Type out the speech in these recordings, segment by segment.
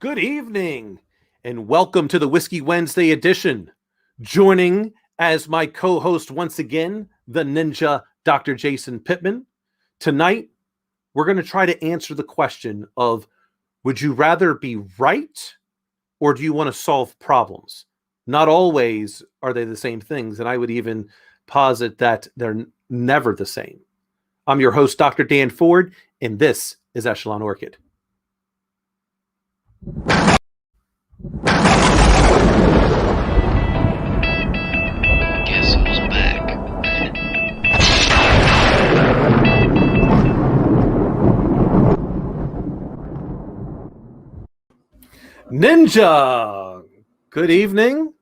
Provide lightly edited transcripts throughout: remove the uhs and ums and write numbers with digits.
Good evening, and welcome to the Whiskey Wednesday edition. Joining as my co-host once again, the Ninja Dr. Jason Pittman. Tonight, we're going to try to answer the question of, would you rather be right or do you want to solve problems? Not always are they the same things, and I would even posit that they're never the same. I'm your host, Dr. Dan Ford, and this is EchelonOrchid. Guess who's back? Ninja, good evening.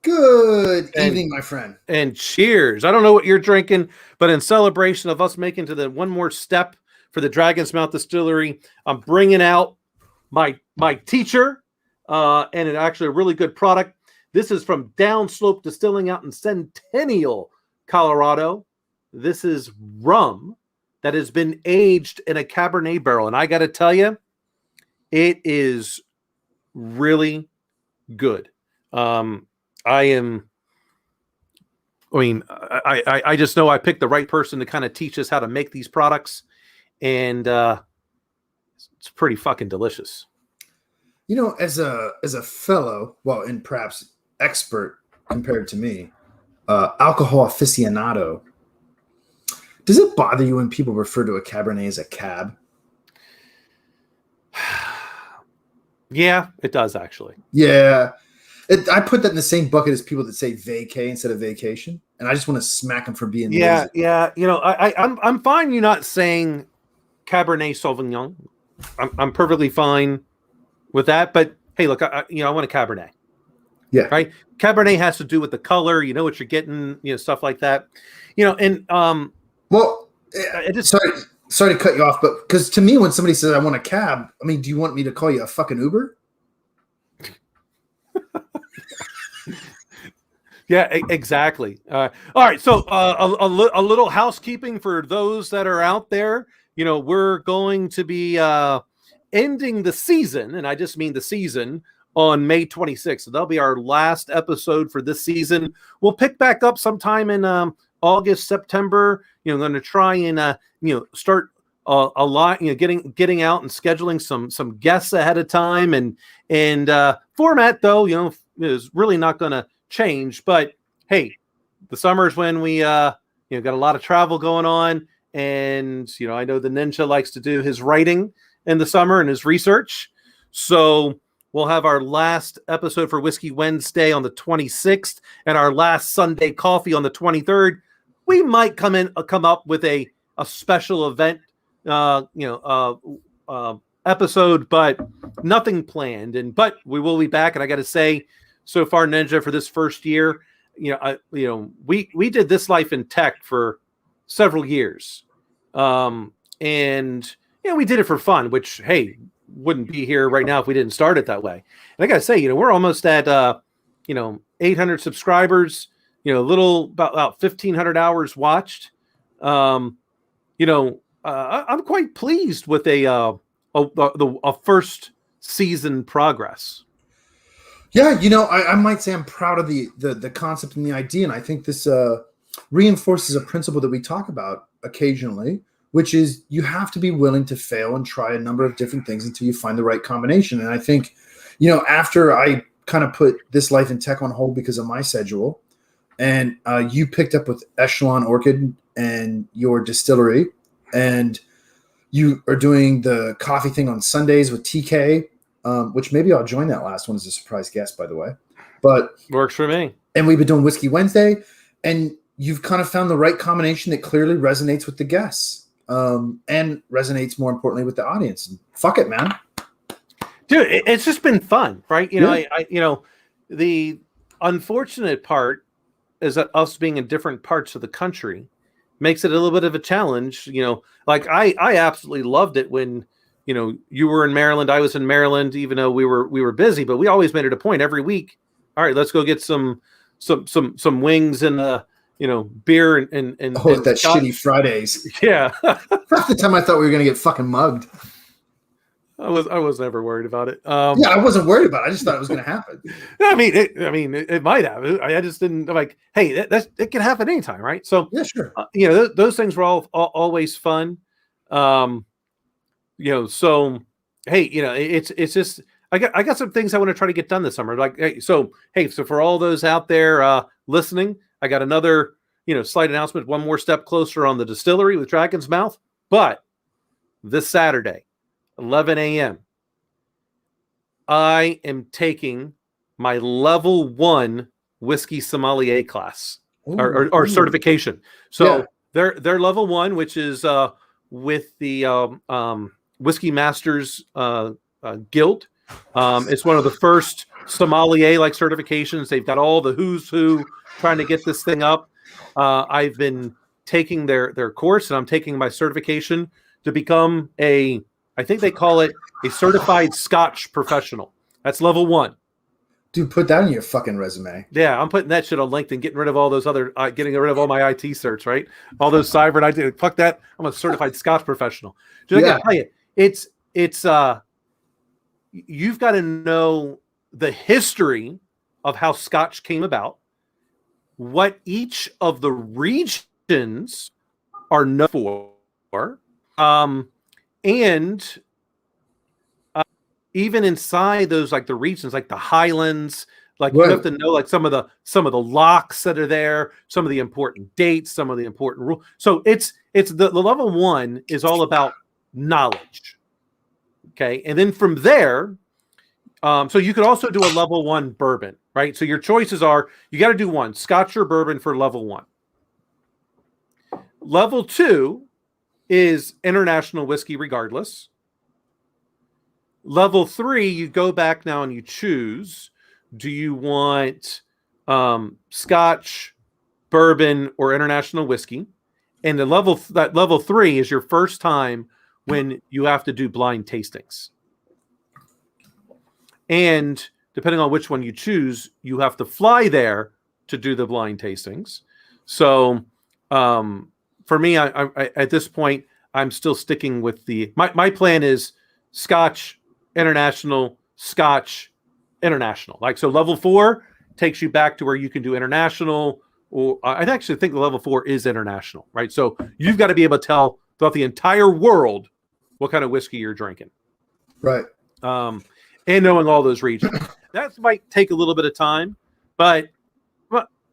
Good evening, my friend. And cheers. I don't know what you're drinking, but in celebration of us making to the one more step for the Dragon's Mouth Distillery, I'm bringing out my teacher, and it's actually a really good product. This is from Downslope Distilling out in Centennial, Colorado. This is rum that has been aged in a Cabernet barrel, and I got to tell you, it is really good. I just know I picked the right person to kind of teach us how to make these products, and it's pretty fucking delicious. You know, as a fellow, well, and perhaps expert compared to me, alcohol aficionado, does it bother you when people refer to a Cabernet as a cab? Yeah, it does actually. Yeah. I put that in the same bucket as people that say vacay instead of vacation, and I just want to smack them for being lazy. Yeah. You know, I'm fine. You not saying Cabernet Sauvignon. I'm perfectly fine with that. But hey, look, I want a Cabernet. Yeah. Right. Cabernet has to do with the color. You know what you're getting. You know, stuff like that. You know, and well, sorry to cut you off, but because to me, when somebody says I want a cab, I mean, do you want me to call you a fucking Uber? Yeah, exactly. All right, so a little housekeeping for those that are out there. You know, we're going to be ending the season, and I just mean the season, on May 26th. So that'll be our last episode for this season. We'll pick back up sometime in August, September. You know, going to try and start a lot. You know, getting out and scheduling some guests ahead of time, and format though, you know, is really not going to change. But hey, the summer is when we got a lot of travel going on, and I know the Ninja likes to do his writing in the summer and his research. So we'll have our last episode for Whiskey Wednesday on the 26th and our last Sunday coffee on the 23rd. We might come up with a special event episode, but nothing planned. But we will be back, and I got to say, so far, Ninja, for this first year, we did This Life in Tech for several years, and we did it for fun, which, hey, wouldn't be here right now if we didn't start it that way. And I gotta say, we're almost at 800 subscribers, little about 1,500 hours watched. I'm quite pleased with a first season progress. Yeah, I might say I'm proud of the concept and the idea, and I think this reinforces a principle that we talk about occasionally, which is you have to be willing to fail and try a number of different things until you find the right combination. And I think, after I kind of put This Life in Tech on hold because of my schedule, and you picked up with EchelonOrchid and your distillery, and you are doing the coffee thing on Sundays with TK, which maybe I'll join that last one as a surprise guest, by the way. But works for me. And we've been doing Whiskey Wednesday, and you've kind of found the right combination that clearly resonates with the guests, and resonates more importantly with the audience. And fuck it, man. Dude, it's just been fun, right? The unfortunate part is that us being in different parts of the country makes it a little bit of a challenge. Like I absolutely loved it when you were in Maryland, I was in Maryland, even though we were busy, but we always made it a point every week. All right, let's go get some wings and beer and that shitty Fridays. Yeah. Half the time I thought we were gonna get fucking mugged. I was never worried about it. Yeah, I wasn't worried about it. I just thought it was going to happen. It might have. I just didn't like. Hey, it can happen anytime, right? So Yeah, sure. Those things were always fun. So hey, it's just I got some things I want to try to get done this summer. Like, so for all those out there listening, I got another slight announcement. One more step closer on the distillery with Dragon's Mouth, but this Saturday, 11 a.m. I am taking my level 1 whiskey sommelier class or certification. So they're level 1, which is with the Whiskey Masters Guild. It's one of the first sommelier like certifications. They've got all the who's who trying to get this thing up. I've been taking their course, and I'm taking my certification to become I think they call it a certified Scotch professional. That's level 1. Dude, put that in your fucking resume. Yeah, I'm putting that shit on LinkedIn, getting rid of all those other, getting rid of all my IT certs, right? All those cyber and IT. Fuck that. I'm a certified Scotch professional. Dude, I gotta tell you, it's you've got to know the history of how Scotch came about, what each of the regions are known for, and even inside those, like the regions, like the Highlands, like you have to know like some of the locks that are there, some of the important dates, some of the important rules. So it's the level 1 is all about knowledge. Okay, and then from there, so you could also do a level 1 bourbon, right? So your choices are you got to do one Scotch or bourbon for level 1. Level 2 is international whiskey, regardless. Level 3, you go back now and you choose: do you want Scotch, bourbon, or international whiskey? And that level 3 is your first time when you have to do blind tastings. And depending on which one you choose, you have to fly there to do the blind tastings. So for me, I at this point, I'm still sticking with my plan is Scotch, international, Scotch, international. Like, so level 4 takes you back to where you can do international, or I actually think the level 4 is international, right? So you've got to be able to tell throughout the entire world what kind of whiskey you're drinking. Right. And knowing all those regions. That might take a little bit of time, but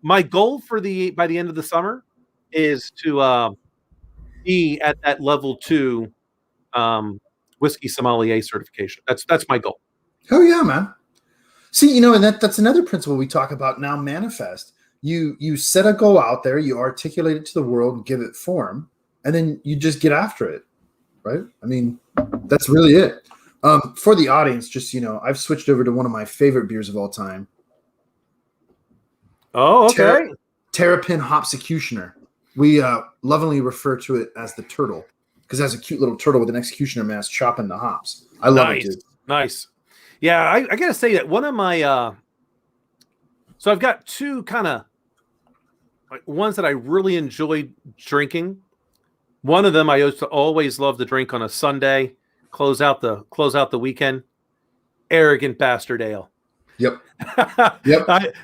my goal by the end of the summer is to be at that level 2 whiskey sommelier certification. That's my goal. Oh yeah, man. See, and that's another principle we talk about now. Manifest. You set a goal out there, you articulate it to the world, and give it form, and then you just get after it, right? I mean, that's really it. For the audience, just I've switched over to one of my favorite beers of all time. Oh, okay. Terrapin Hopsecutioner. We lovingly refer to it as the turtle because it has a cute little turtle with an executioner mask chopping the hops. I love it, dude. Nice. Yeah, I got to say that one of my so I've got two kind of like ones that I really enjoyed drinking. One of them I used to always love to drink on a Sunday, close out the weekend. Arrogant Bastard Ale. Yep. Yep.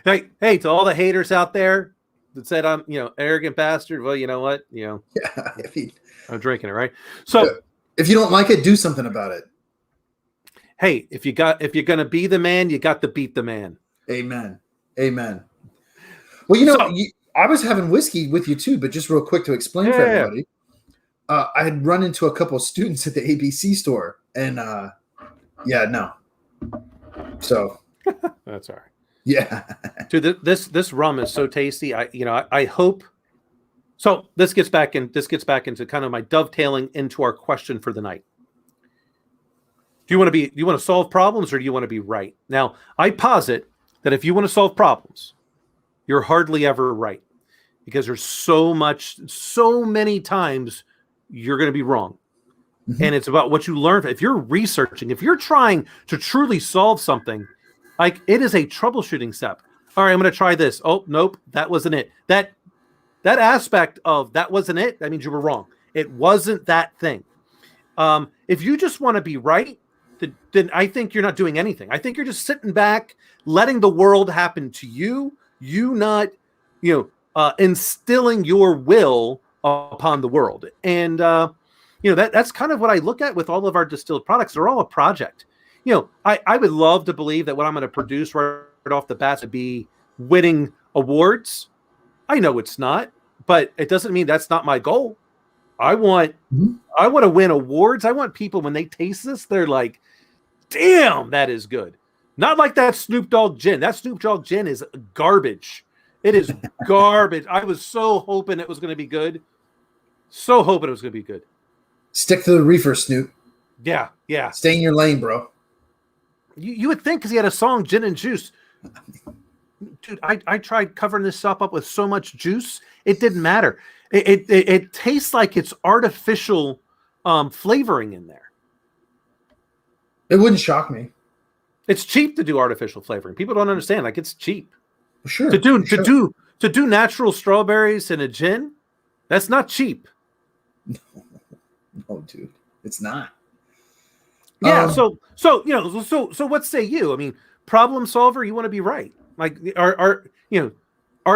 Hey, to all the haters out there that said I'm, arrogant bastard. Well, you know what? Yeah, I'm drinking it, right? So if you don't like it, do something about it. Hey, if you're gonna be the man, you got to beat the man. Amen. Well, I was having whiskey with you too, but just real quick to explain for everybody. I had run into a couple of students at the ABC store, and no. So that's all right. Yeah, dude, this rum is so tasty. I hope. So this gets back into kind of my dovetailing into our question for the night. Do you want to solve problems, or do you want to be right? Now, I posit that if you want to solve problems, you're hardly ever right, because there's so many times you're going to be wrong. Mm-hmm. And it's about what you learn. If you're researching, if you're trying to truly solve something, like it is a troubleshooting step. All right, I'm going to try this. Oh, nope, that wasn't it. That aspect of that wasn't it, that means you were wrong. It wasn't that thing. If you just want to be right, then I think you're not doing anything. I think you're just sitting back, letting the world happen to you. You not, instilling your will upon the world. And that's kind of what I look at with all of our distilled products. They're all a project. I would love to believe that what I'm going to produce right off the bat would be winning awards. I know it's not, but it doesn't mean that's not my goal. I want to win awards. I want people, when they taste this, they're like, damn, that is good. Not like that Snoop Dogg gin. That Snoop Dogg gin is garbage. It is garbage. I was so hoping it was going to be good. Stick to the reefer, Snoop. Yeah. Stay in your lane, bro. You would think, because he had a song, Gin and Juice. Dude, I tried covering this up with so much juice. It didn't matter. It tastes like it's artificial flavoring in there. It wouldn't shock me. It's cheap to do artificial flavoring. People don't understand. Like, it's cheap. Sure. To do natural strawberries in a gin, that's not cheap. No, dude, it's not. Yeah. So what say you? I mean, problem solver. You want to be right. Like, are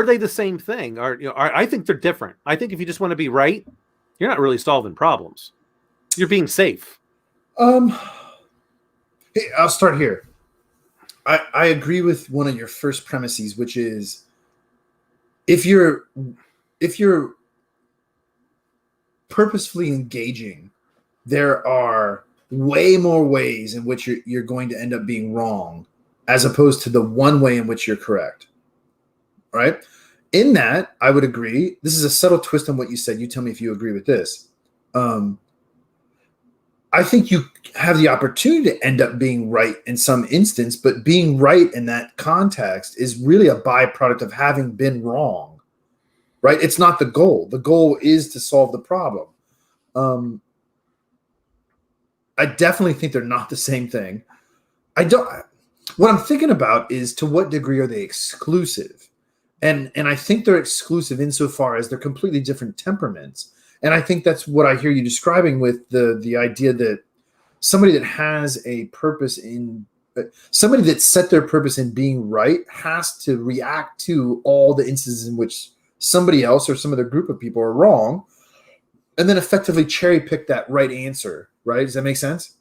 they the same thing? I think they're different. I think if you just want to be right, you're not really solving problems. You're being safe. Hey, I'll start here. I agree with one of your first premises, which is if you're purposefully engaging, there are way more ways in which you're going to end up being wrong, as opposed to the one way in which you're correct. All right. In that, I would agree. This is a subtle twist on what you said. You tell me if you agree with this. I think you have the opportunity to end up being right in some instance, but being right in that context is really a byproduct of having been wrong, right? It's not the goal. The goal is to solve the problem. I definitely think they're not the same thing. What I'm thinking about is, to what degree are they exclusive? And I think they're exclusive insofar as they're completely different temperaments. And I think that's what I hear you describing with the idea that somebody that has a purpose somebody that set their purpose in being right has to react to all the instances in which somebody else or some other group of people are wrong, and then effectively cherry pick that right answer. Right? Does that make sense?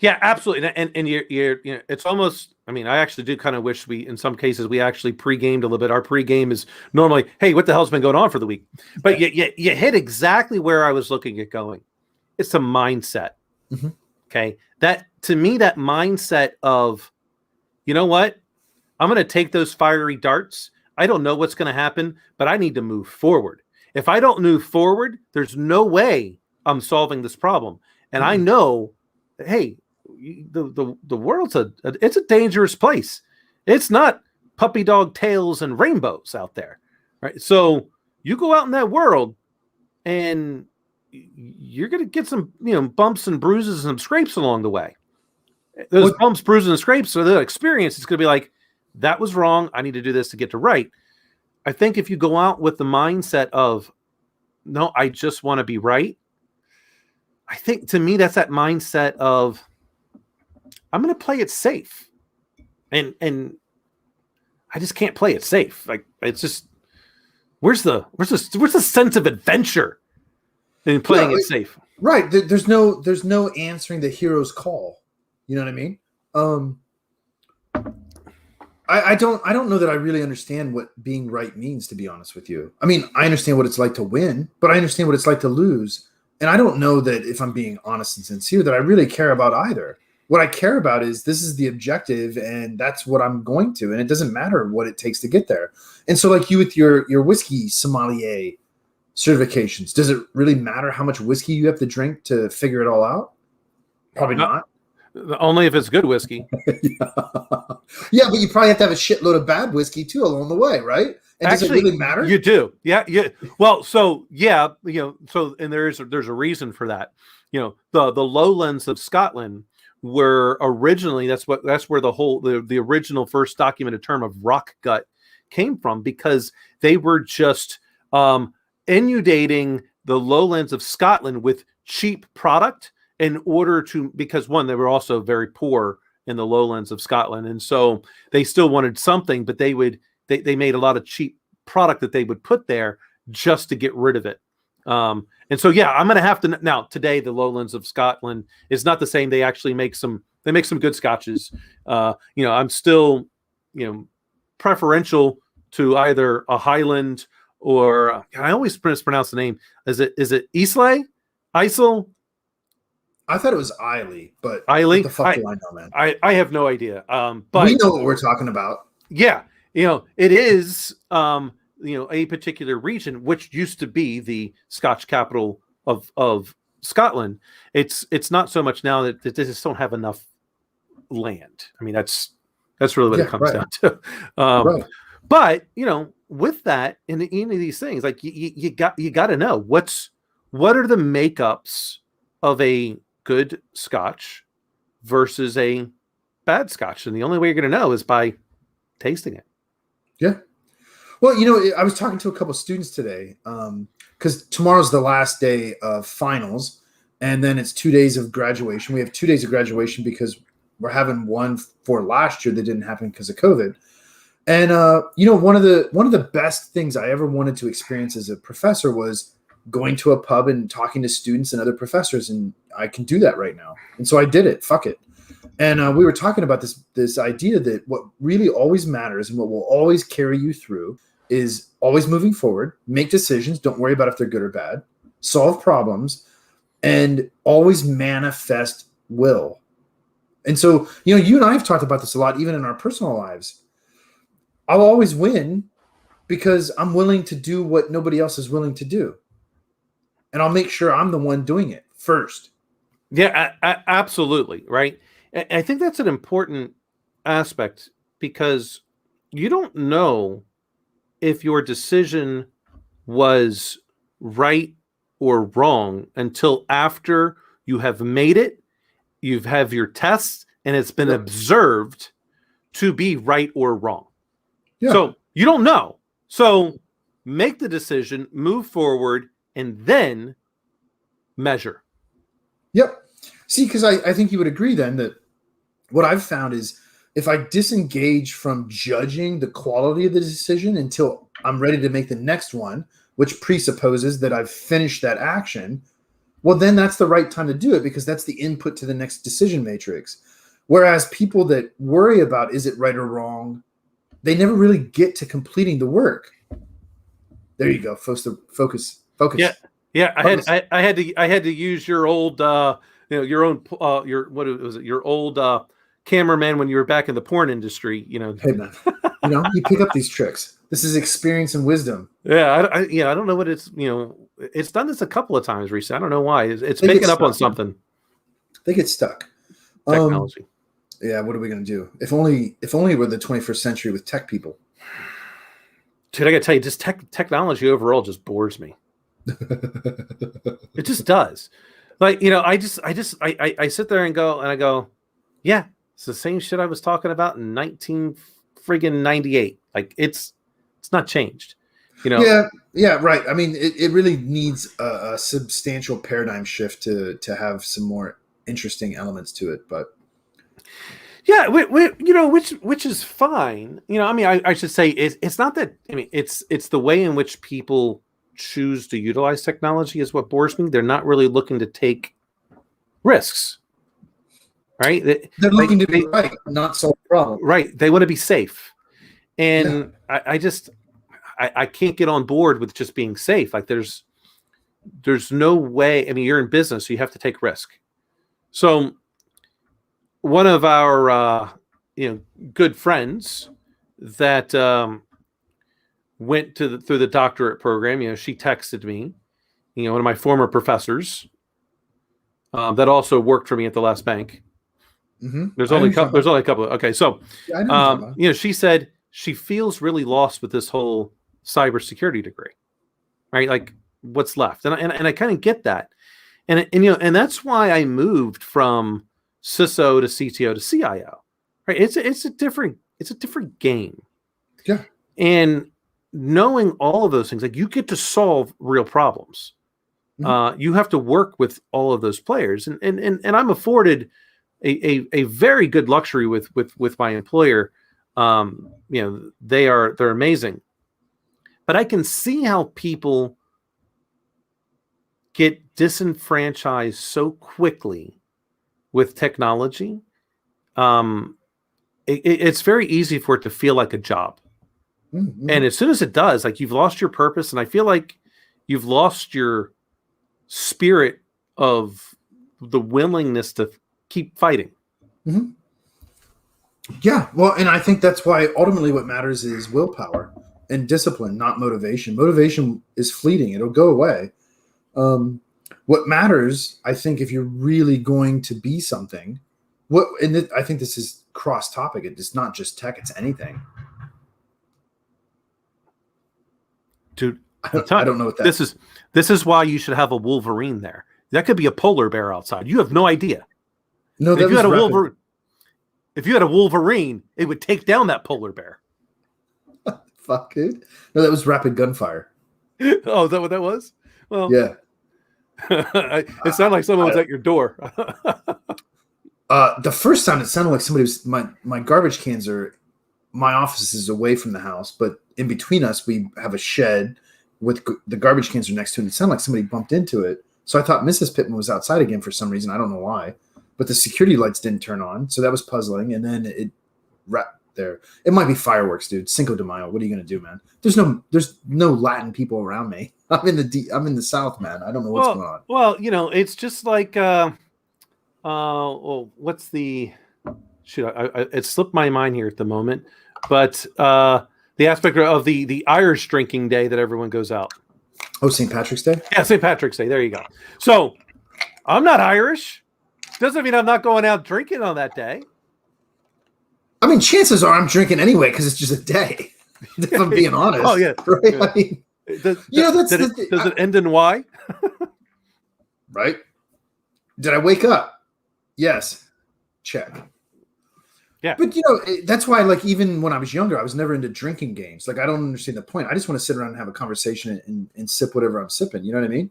Yeah, absolutely. And you're it's almost, I mean, I actually do kind of wish in some cases we actually pre-gamed a little bit. Our pre-game is normally, hey, what the hell's been going on for the week? But you hit exactly where I was looking at going. It's a mindset. Mm-hmm. Okay. That, to me, that mindset of, you know what? I'm going to take those fiery darts. I don't know what's going to happen, but I need to move forward. If I don't move forward, there's no way I'm solving this problem. And I know, hey, the world's it's a dangerous place. It's not puppy dog tails and rainbows out there, right? So you go out in that world, and you're going to get some bumps and bruises and some scrapes along the way. Those bumps, bruises, and scrapes are the experience. It's going to be like, that was wrong. I need to do this to get to right. I think if you go out with the mindset of, no, I just want to be right. I think, to me, that's that mindset of, I'm going to play it safe, and I just can't play it safe. Like, it's just, where's the sense of adventure in playing it safe? Right. There's no answering the hero's call. You know what I mean? I don't know that I really understand what being right means, to be honest with you. I mean, I understand what it's like to win, but I understand what it's like to lose. And I don't know that, if I'm being honest and sincere, that I really care about either. What I care about is, this is the objective, and that's what I'm going to. And it doesn't matter what it takes to get there. And so, like you with your whiskey sommelier certifications, does it really matter how much whiskey you have to drink to figure it all out? Probably not. Only if it's good whiskey. Yeah, but you probably have to have a shitload of bad whiskey too along the way, right? And actually, does it really matter? You do. Yeah. Well, so yeah, and there's a reason for that. The lowlands of Scotland were originally, that's where the original first documented term of rock gut came from, because they were just inundating the lowlands of Scotland with cheap product, in order to, because one, they were also very poor in the lowlands of Scotland, and so they still wanted something, but they made a lot of cheap product that they would put there just to get rid of it. And so, yeah, I'm going to have to now. Today, the lowlands of Scotland is not the same. They actually make some good scotches. I'm still, preferential to either a Highland or I always mispronounce the name. Is it Islay? Isle? I thought it was Eiley, but Eiley? what the fuck do I know, man? I have no idea. But we know what we're talking about. Yeah, it is a particular region which used to be the Scotch capital of Scotland. It's not so much now that they just don't have enough land. I mean, that's really what it comes down to. Right. But with that, in any of these things, like you got to know what are the makeups of a good Scotch versus a bad Scotch, and the only way you're going to know is by tasting it. Yeah. Well, I was talking to a couple of students today because tomorrow's the last day of finals, and then it's 2 days of graduation. We have 2 days of graduation because we're having one for last year that didn't happen because of COVID. And one of the best things I ever wanted to experience as a professor was going to a pub and talking to students and other professors, and I can do that right now. And so I did it. Fuck it. And we were talking about this idea that what really always matters and what will always carry you through is always moving forward, make decisions, don't worry about if they're good or bad, solve problems, and always manifest will. And so, you and I have talked about this a lot, even in our personal lives. I'll always win because I'm willing to do what nobody else is willing to do. And I'll make sure I'm the one doing it first. Yeah, absolutely. Right. I think that's an important aspect because you don't know if your decision was right or wrong until after you have made it, you have your tests, and it's been observed to be right or wrong. Yeah. So you don't know. So make the decision, move forward, and then measure. Yep. See, because I think you would agree then that what I've found is if I disengage from judging the quality of the decision until I'm ready to make the next one, which presupposes that I've finished that action, well, then that's the right time to do it because that's the input to the next decision matrix. Whereas people that worry about is it right or wrong, they never really get to completing the work. There you go. Focus. Yeah. I had to use your old your old cameraman when you were back in the porn industry. Hey man, you pick up these tricks. This is experience and wisdom. Yeah, I don't know what it's. It's done this a couple of times recently. I don't know why. It's picking up on something. They get stuck. Technology. Yeah, what are we gonna do? If only we're the 21st century with tech people. Dude, I gotta tell you, just technology overall just bores me. It just does. Like, I sit there and I go, yeah, it's the same shit I was talking about in 1998. Like it's not changed. Yeah, right. I mean, it really needs a substantial paradigm shift to have some more interesting elements to it, but yeah, which is fine. I should say it's not that. I mean, it's the way in which people choose to utilize technology is what bores me. They're not really looking to take risks, right? They're looking to be right, not solve the problem. Right. They want to be safe, and yeah. I can't get on board with just being safe. Like there's no way. I mean, you're in business, so you have to take risk. So one of our good friends that went through the doctorate program, she texted me, one of my former professors that also worked for me at the last bank. Mm-hmm. There's only a couple. Okay, so she said she feels really lost with this whole cybersecurity degree, right? Like what's left, and I kind of get that, and that's why I moved from CISO to CTO to CIO, right? It's a different game. Yeah. And knowing all of those things, like you get to solve real problems. You have to work with all of those players, and I'm afforded a very good luxury with my employer. They're amazing, but I can see how people get disenfranchised so quickly with technology. It's very easy for it to feel like a job. Mm-hmm. And as soon as it does, like, you've lost your purpose, and I feel like you've lost your spirit of the willingness to keep fighting. Mm-hmm. Yeah, well, and I think that's why ultimately what matters is willpower and discipline, not motivation. Motivation is fleeting; it'll go away. What matters, I think, if you're really going to be something, I think this is cross-topic. It's not just tech; it's anything. Dude, I don't know what that is. This is why you should have a Wolverine there. That could be a polar bear outside. You have no idea. No, if you had a Wolverine, it would take down that polar bear. Fuck, dude. No, that was rapid gunfire. Oh, is that what that was? Well, yeah. It sounded like someone was at your door. The first time it sounded like somebody was my garbage cans are. My office is away from the house, but in between us, we have a shed with the garbage cans are next to it. It sounded like somebody bumped into it. So I thought Mrs. Pittman was outside again for some reason. I don't know why, but the security lights didn't turn on. So that was puzzling. And then it wrapped there. It might be fireworks, dude. Cinco de Mayo. What are you going to do, man? There's no Latin people around me. I'm in the South, man. I don't know what's going on. Well, it's just like, what's the, shoot, it slipped my mind here at the moment, but the aspect of the Irish drinking day that everyone goes out. Oh, St. Patrick's Day? Yeah, St. Patrick's Day. There you go. So I'm not Irish. Doesn't mean I'm not going out drinking on that day. I mean, chances are I'm drinking anyway because it's just a day. If I'm being honest. Oh, yeah. Right? Yeah. I mean, does it end in Y? Right? Did I wake up? Yes. Check. Yeah. But, that's why, like, even when I was younger, I was never into drinking games. Like, I don't understand the point. I just want to sit around and have a conversation and sip whatever I'm sipping. You know what I mean?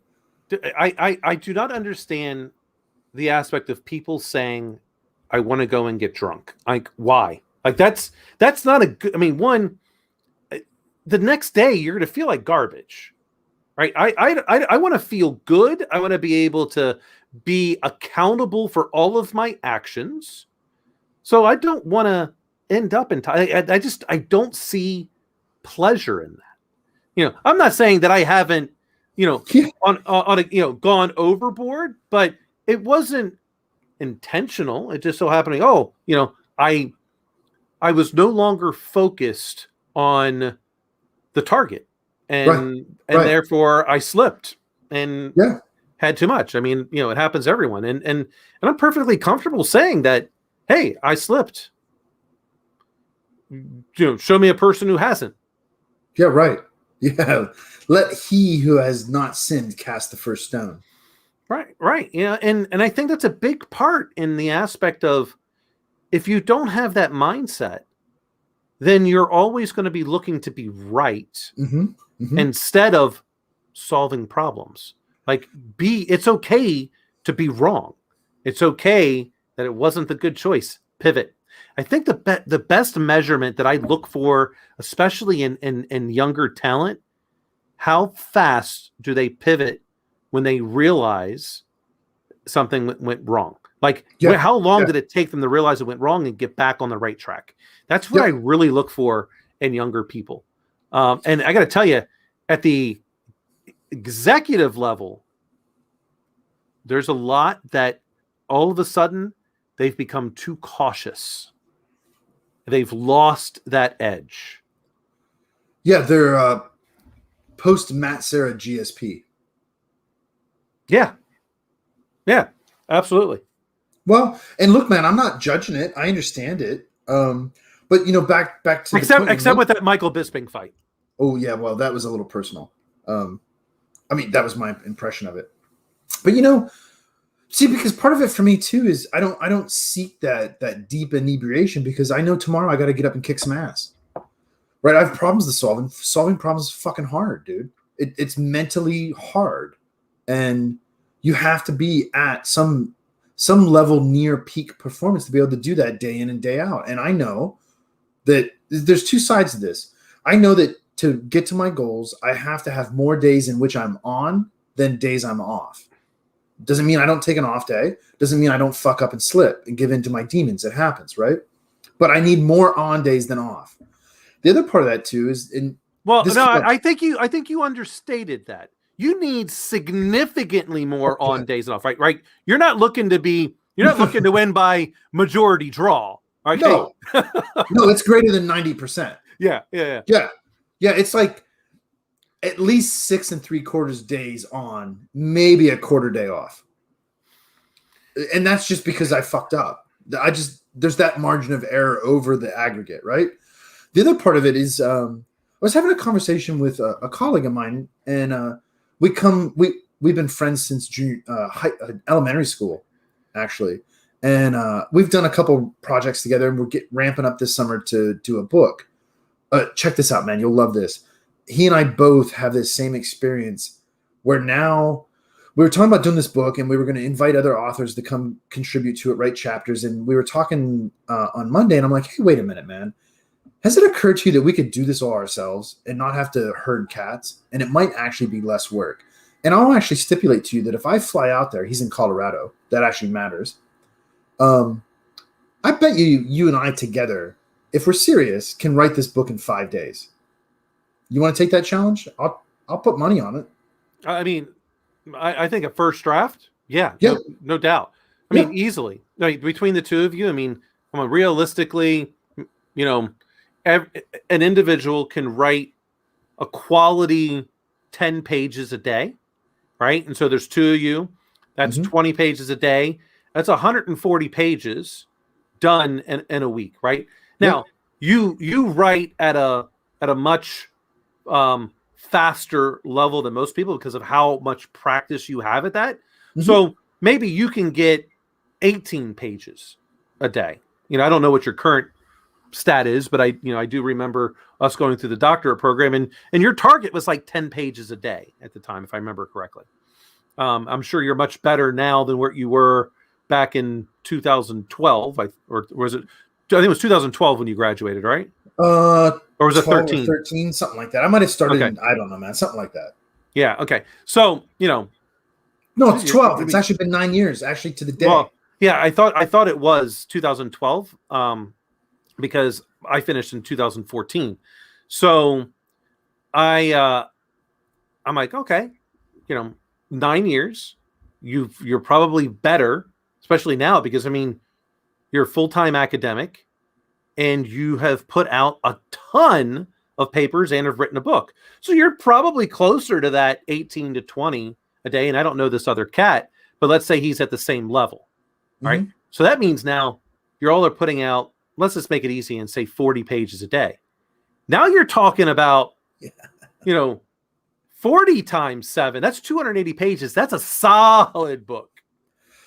I do not understand the aspect of people saying, I want to go and get drunk. Like, why? Like, that's not a good, I mean, one, the next day you're going to feel like garbage, right? I want to feel good. I want to be able to be accountable for all of my actions. So I don't want to end up in I don't see pleasure in that. I'm not saying that I haven't, gone overboard, but it wasn't intentional. It just so happening. I was no longer focused on the target, and therefore I slipped and had too much. I mean, it happens to everyone, and I'm perfectly comfortable saying that. Hey, I slipped. Show me a person who hasn't. Yeah, right. Yeah. Let he who has not sinned cast the first stone. Right. Yeah, and I think that's a big part in the aspect of, if you don't have that mindset, then you're always going to be looking to be right instead of solving problems. Like, it's okay to be wrong. It's okay that it wasn't the good choice. Pivot. I think the best measurement that I look for, especially in younger talent, how fast do they pivot when they realize something went wrong? Like, how long did it take them to realize it went wrong and get back on the right track? That's what I really look for in younger people. And I got to tell you, at the executive level, there's a lot that all of a sudden they've become too cautious. They've lost that edge. Yeah, they're post Matt Serra GSP. Yeah, absolutely. Well, and look, man, I'm not judging it. I understand it. But back to except with that Michael Bisping fight. Oh yeah, well, that was a little personal. I mean, that was my impression of it. But see, because part of it for me too is I don't seek that deep inebriation, because I know tomorrow I got to get up and kick some ass. Right? I have problems to solve, and solving problems is fucking hard, dude. It's mentally hard. and you have to be at some level near peak performance to be able to do that day in and day out. And I know that there's two sides to this. I know that to get to my goals, I have to have more days in which I'm on than days I'm off. Doesn't mean I don't take an off day. Doesn't mean I don't fuck up and slip and give in to my demons. It happens, right? But I need more on days than off. The other part of that too is I think you understated that. You need significantly more on days and off, right? Right. You're not looking to win by majority draw. Right? No, no, it's greater than 90%. Yeah. It's like at least 6 3/4 days on, maybe a quarter day off, and that's just because I fucked up. There's that margin of error over the aggregate, right? The other part of it is I was having a conversation with a colleague of mine, and we've been friends since elementary school, actually, and we've done a couple projects together, and we're ramping up this summer to do a book. Check this out, man. You'll love this. He and I both have this same experience where now we were talking about doing this book, and we were going to invite other authors to come contribute to it, write chapters. And we were talking on Monday, and I'm like, hey, wait a minute, man. Has it occurred to you that we could do this all ourselves and not have to herd cats? And it might actually be less work. And I'll actually stipulate to you that if I fly out there, he's in Colorado, that actually matters. I bet you and I together, if we're serious, can write this book in 5 days. You want to take that challenge? I'll put money on it. I mean, I think a first draft, yeah. No doubt. I mean, easily. Like, between the two of you, I mean, realistically, an individual can write a quality 10 pages a day, right? And so there's two of you. That's 20 pages a day. That's 140 pages done in a week, right? Now, you write at a much faster level than most people because of how much practice you have at that. So maybe you can get 18 pages a day. I don't know what your current stat is, but I do remember us going through the doctorate program, and your target was like 10 pages a day at the time, if I remember correctly. I'm sure you're much better now than where you were back in 2012, or was it? I think it was 2012 when you graduated, right? Or was it 13? 13, something like that. I might have started in, I don't know, man, something like that. Yeah. Okay. So, no, it's 12. It's actually been 9 years, actually, to the day. Well, yeah, I thought it was 2012, because I finished in 2014. So I'm like, okay, 9 years, you're probably better, especially now, because you're a full-time academic and you have put out a ton of papers and have written a book. So you're probably closer to that 18 to 20 a day. And I don't know this other cat, but let's say he's at the same level, right? So that means now you all are putting out, let's just make it easy and say 40 pages a day. Now you're talking about, 40 times 7, that's 280 pages. That's a solid book.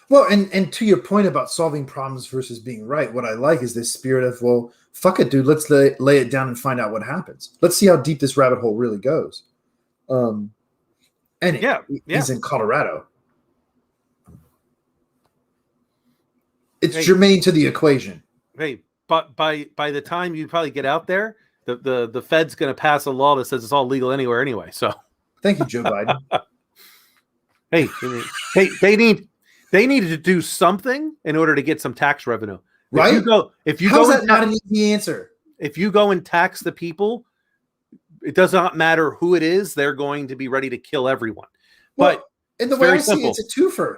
Well, and to your point about solving problems versus being right, what I like is this spirit of, well, fuck it, dude. Let's lay it down and find out what happens. Let's see how deep this rabbit hole really goes. He's in Colorado. It's germane to the equation. Hey, but by the time you probably get out there, the Fed's going to pass a law that says it's all legal anywhere anyway. So, thank you, Joe Biden. They needed to do something in order to get some tax revenue. Right? How's that not an easy answer? If you go and tax the people, it does not matter who it is. They're going to be ready to kill everyone. But in the way I see it, it's a twofer.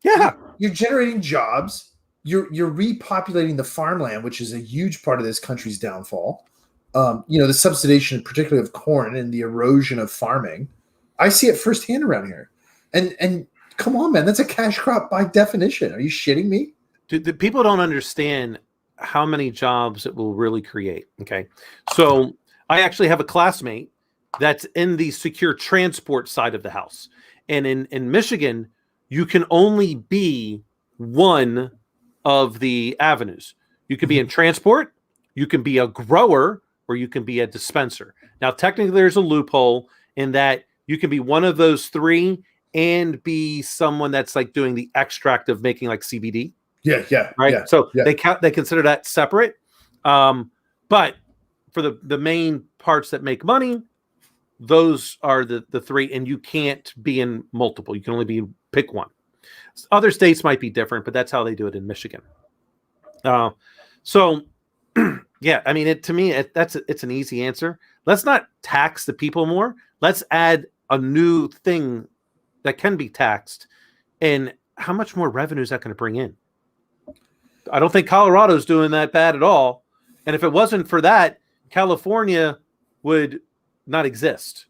Yeah. You're generating jobs. You're repopulating the farmland, which is a huge part of this country's downfall. The subsidization, particularly of corn, and the erosion of farming. I see it firsthand around here. And come on, man, that's a cash crop by definition. Are you shitting me? Dude, the people don't understand how many jobs it will really create. Okay. So I actually have a classmate that's in the secure transport side of the house. And in Michigan, you can only be one of the avenues. You can be in transport, you can be a grower, or you can be a dispenser. Now, technically, there's a loophole in that you can be one of those three and be someone that's like doing the extract of making like CBD. Yeah. Right. Yeah, so yeah. they consider that separate. But for the main parts that make money, those are the three, and you can't be in multiple. You can only pick one. Other states might be different, but that's how they do it in Michigan. So yeah, I mean, to me, it's an easy answer. Let's not tax the people more. Let's add a new thing that can be taxed, and how much more revenue is that going to bring in? I don't think Colorado's doing that bad at all. And if it wasn't for that, California would not exist.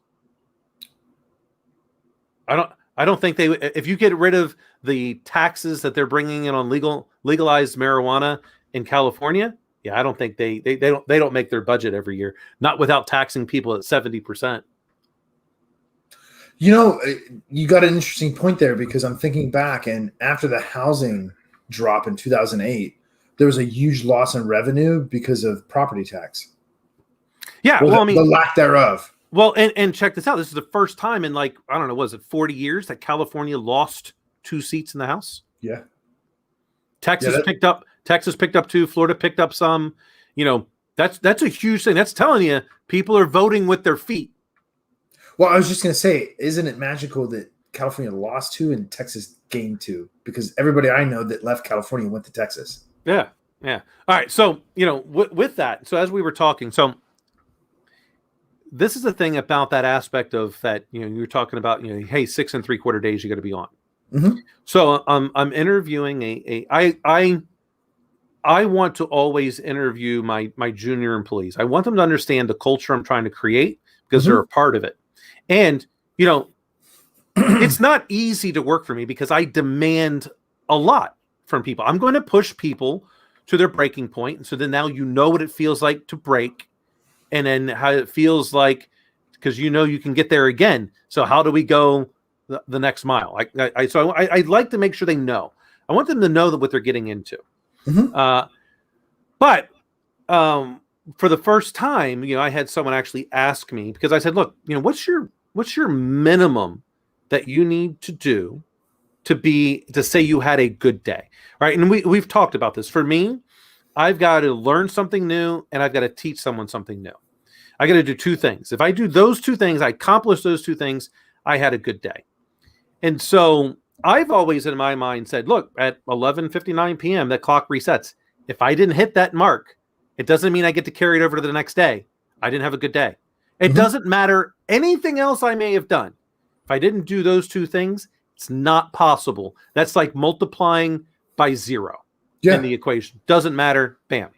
I don't think they would. If you get rid of the taxes that they're bringing in on legalized marijuana in California, yeah, I don't think they don't make their budget every year, not without taxing people at 70%. You know, you got an interesting point there, because I'm thinking back, and after the housing drop in 2008, there was a huge loss in revenue because of property tax. Yeah, well, I mean, the lack thereof. Well, and check this out. This is the first time in, like, I don't know, was it 40 years that California lost 2 seats in the House? Yeah. Texas picked up 2, Florida picked up some. You know, that's a huge thing. That's telling you people are voting with their feet. Well, I was just going to say, isn't it magical that California lost 2 and Texas gained 2? Because everybody I know that left California went to Texas. Yeah. All right. So, you know, with that, so as we were talking, so this is the thing about that aspect of that, you know, you're talking about, you know, hey, 6 3/4 days you got to be on. Mm-hmm. So I'm interviewing I want to always interview my junior employees. I want them to understand the culture I'm trying to create, because they're a part of it. And, you know, it's not easy to work for me because I demand a lot from people. I'm going to push people to their breaking point. And so then now you know what it feels like to break, and then how it feels like, because you know you can get there again. So how do we go the next mile? I'd like to make sure they know. I want them to know that what they're getting into. Mm-hmm. But for the first time, you know, I had someone actually ask me, because I said, look, you know, what's your minimum that you need to do to say you had a good day, right? And we've talked about this. For me, I've got to learn something new, and I've got to teach someone something new. I got to do 2 things. If I do those 2 things, I accomplish those 2 things, I had a good day. And so I've always in my mind said, look, at 11:59 p.m., that clock resets. If I didn't hit that mark, it doesn't mean I get to carry it over to the next day. I didn't have a good day. It doesn't matter anything else I may have done. If I didn't do those 2 things, it's not possible. That's like multiplying by 0 in the equation. Doesn't matter. Bam.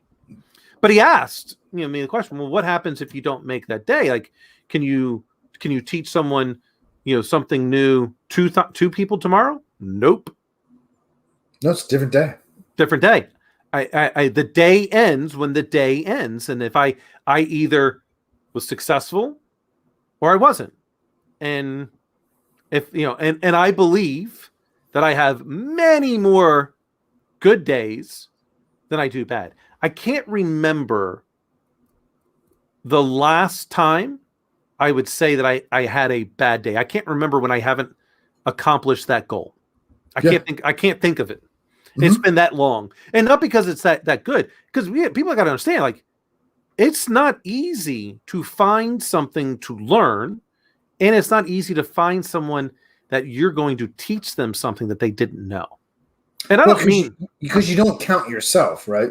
But he asked, you know, me the question, well, what happens if you don't make that day? Like, can you teach someone, you know, something new, 2 people tomorrow? Nope. No, it's a different day. Different day. The day ends when the day ends. And if I either was successful or I wasn't. And if, you know, and I believe that I have many more good days than I do bad. I can't remember the last time I would say that I had a bad day. I can't remember when I haven't accomplished that goal. I can't think of it. Mm-hmm. It's been that long. And not because it's that good, because people got to understand, like, it's not easy to find something to learn, and it's not easy to find someone that you're going to teach them something that they didn't know. And I don't mean because you don't count yourself, right?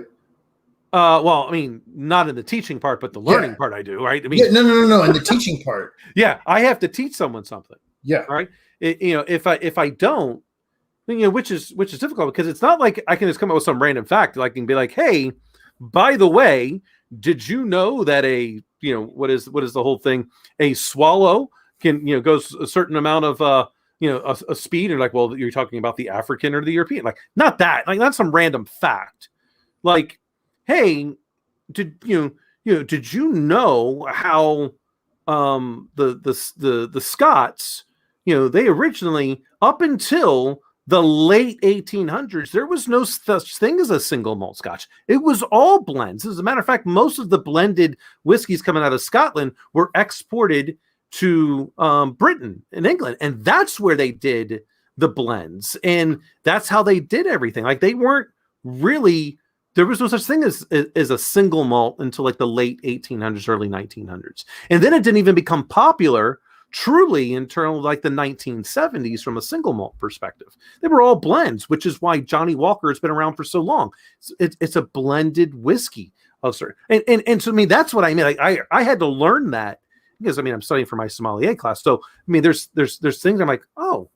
Well, I mean, not in the teaching part, but the learning part I do, right? I mean, no, in the teaching part. Yeah, I have to teach someone something. Yeah. Right. You know, if I don't, you know, which is difficult, because it's not like I can just come up with some random fact. Like, I can be like, hey, by the way, did you know that what is the whole thing? A swallow can, you know, goes a certain amount of a speed, and like, well, you're talking about the African or the European, like, not that, like, not some random fact. Like, hey, did you know how the Scots, you know, they originally, up until the late 1800s, there was no such thing as a single malt Scotch. It was all blends. As a matter of fact, most of the blended whiskeys coming out of Scotland were exported to Britain and England, and that's where they did the blends, and that's how they did everything. Like they weren't really, there was no such thing as a single malt until like the late 1800s, early 1900s, and then it didn't even become popular truly until like the 1970s from a single malt perspective. They were all blends, which is why Johnny Walker has been around for so long. It's a blended whiskey of certain, and so I mean that's what I mean. Like I had to learn that because I mean I'm studying for my sommelier class. So I mean there's things I'm like, oh,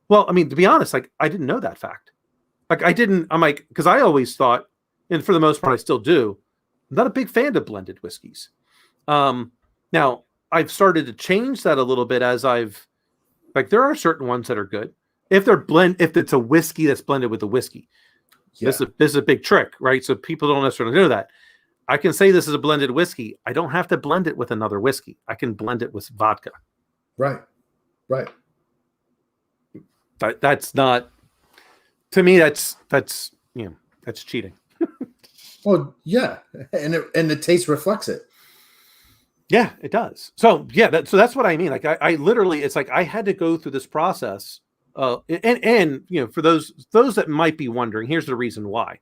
well, I mean to be honest, like I didn't know that fact. Like I'm like, because I always thought, and for the most part I still do, I'm not a big fan of blended whiskeys. Now I've started to change that a little bit as I've, like, there are certain ones that are good if it's a whiskey that's blended with a whiskey. Yeah. This is a big trick, right? So people don't necessarily know that. I can say this is a blended whiskey. I don't have to blend it with another whiskey. I can blend it with vodka. Right. That's not, to me, that's cheating. Well, yeah, and the taste reflects it. Yeah, it does. So yeah, that's what I mean. Like I literally, it's like I had to go through this process. And for those that might be wondering, here's the reason why.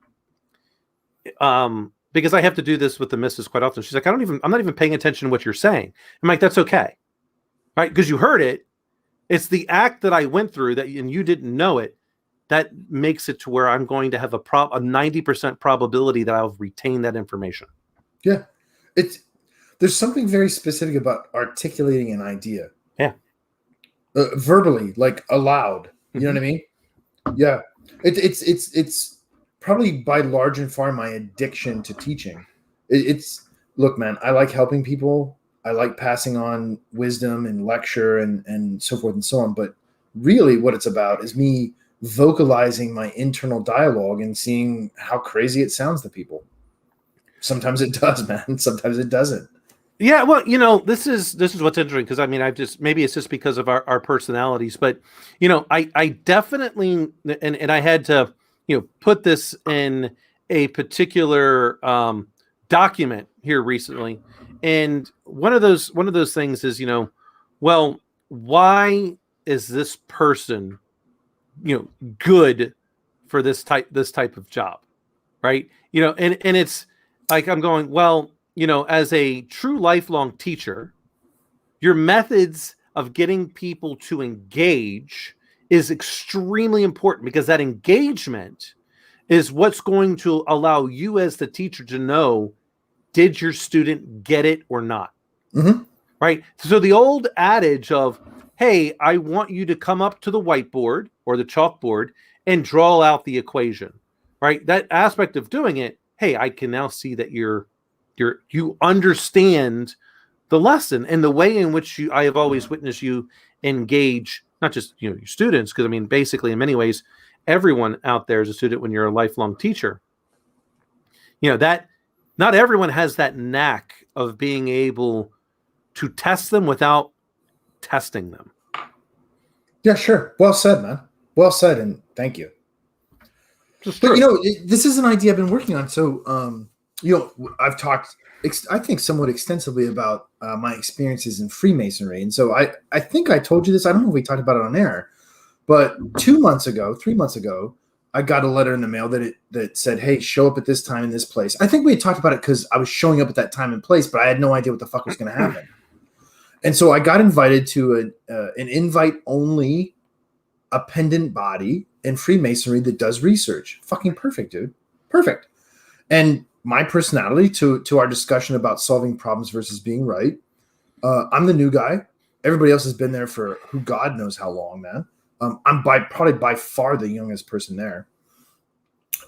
Because I have to do this with the missus quite often. She's like, I'm not even paying attention to what you're saying. I'm like, that's okay, right? Because you heard it. It's the act that I went through and you didn't know it. That makes it to where I'm going to have a 90% probability that I'll retain that information. Yeah, there's something very specific about articulating an idea. Yeah. Verbally, like aloud. You know what I mean? Yeah. It's probably by large and far my addiction to teaching. Look, man, I like helping people. I like passing on wisdom and lecture and so forth and so on. But really what it's about is me vocalizing my internal dialogue and seeing how crazy it sounds to people. Sometimes it does, man. Sometimes it doesn't. Yeah, well, this is what's interesting because I mean, maybe it's just because of our personalities, but I definitely and I had to put this in a particular document here recently, and one of those things is well, why is this person good for this type of job, right? And it's like I'm going, well, as a true lifelong teacher, your methods of getting people to engage is extremely important because that engagement is what's going to allow you as the teacher to know, did your student get it or not? Mm-hmm. Right? So the old adage of, hey, I want you to come up to the whiteboard or the chalkboard and draw out the equation, right? That aspect of doing it, hey, I can now see that you understand the lesson and the way in which I have always witnessed you engage, not just your students, because I mean, basically in many ways, everyone out there is a student when you're a lifelong teacher. That not everyone has that knack of being able to test them without testing them. Yeah, sure. Well said, man. Well said, and thank you. But this is an idea I've been working on. So I've talked, I think, somewhat extensively about my experiences in Freemasonry. And so I think I told you this. I don't know if we talked about it on air, but 3 months ago, I got a letter in the mail that said, hey, show up at this time in this place. I think we had talked about it because I was showing up at that time and place, but I had no idea what the fuck was going to happen. And so I got invited to an invite-only appendant body in Freemasonry that does research. Fucking perfect, dude. Perfect. And my personality to our discussion about solving problems versus being right. I'm the new guy. Everybody else has been there for who God knows how long, man. I'm probably by far the youngest person there.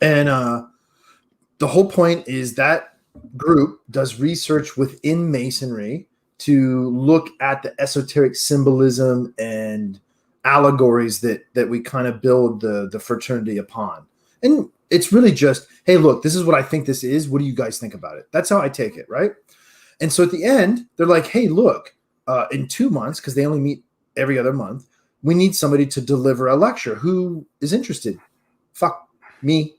And the whole point is that group does research within Masonry to look at the esoteric symbolism and allegories that we kind of build the fraternity upon. And it's really just, hey, look, this is what I think this is. What do you guys think about it? That's how I take it, right? And so at the end, they're like, hey, look, in 2 months, because they only meet every other month, we need somebody to deliver a lecture. Who is interested? Fuck me.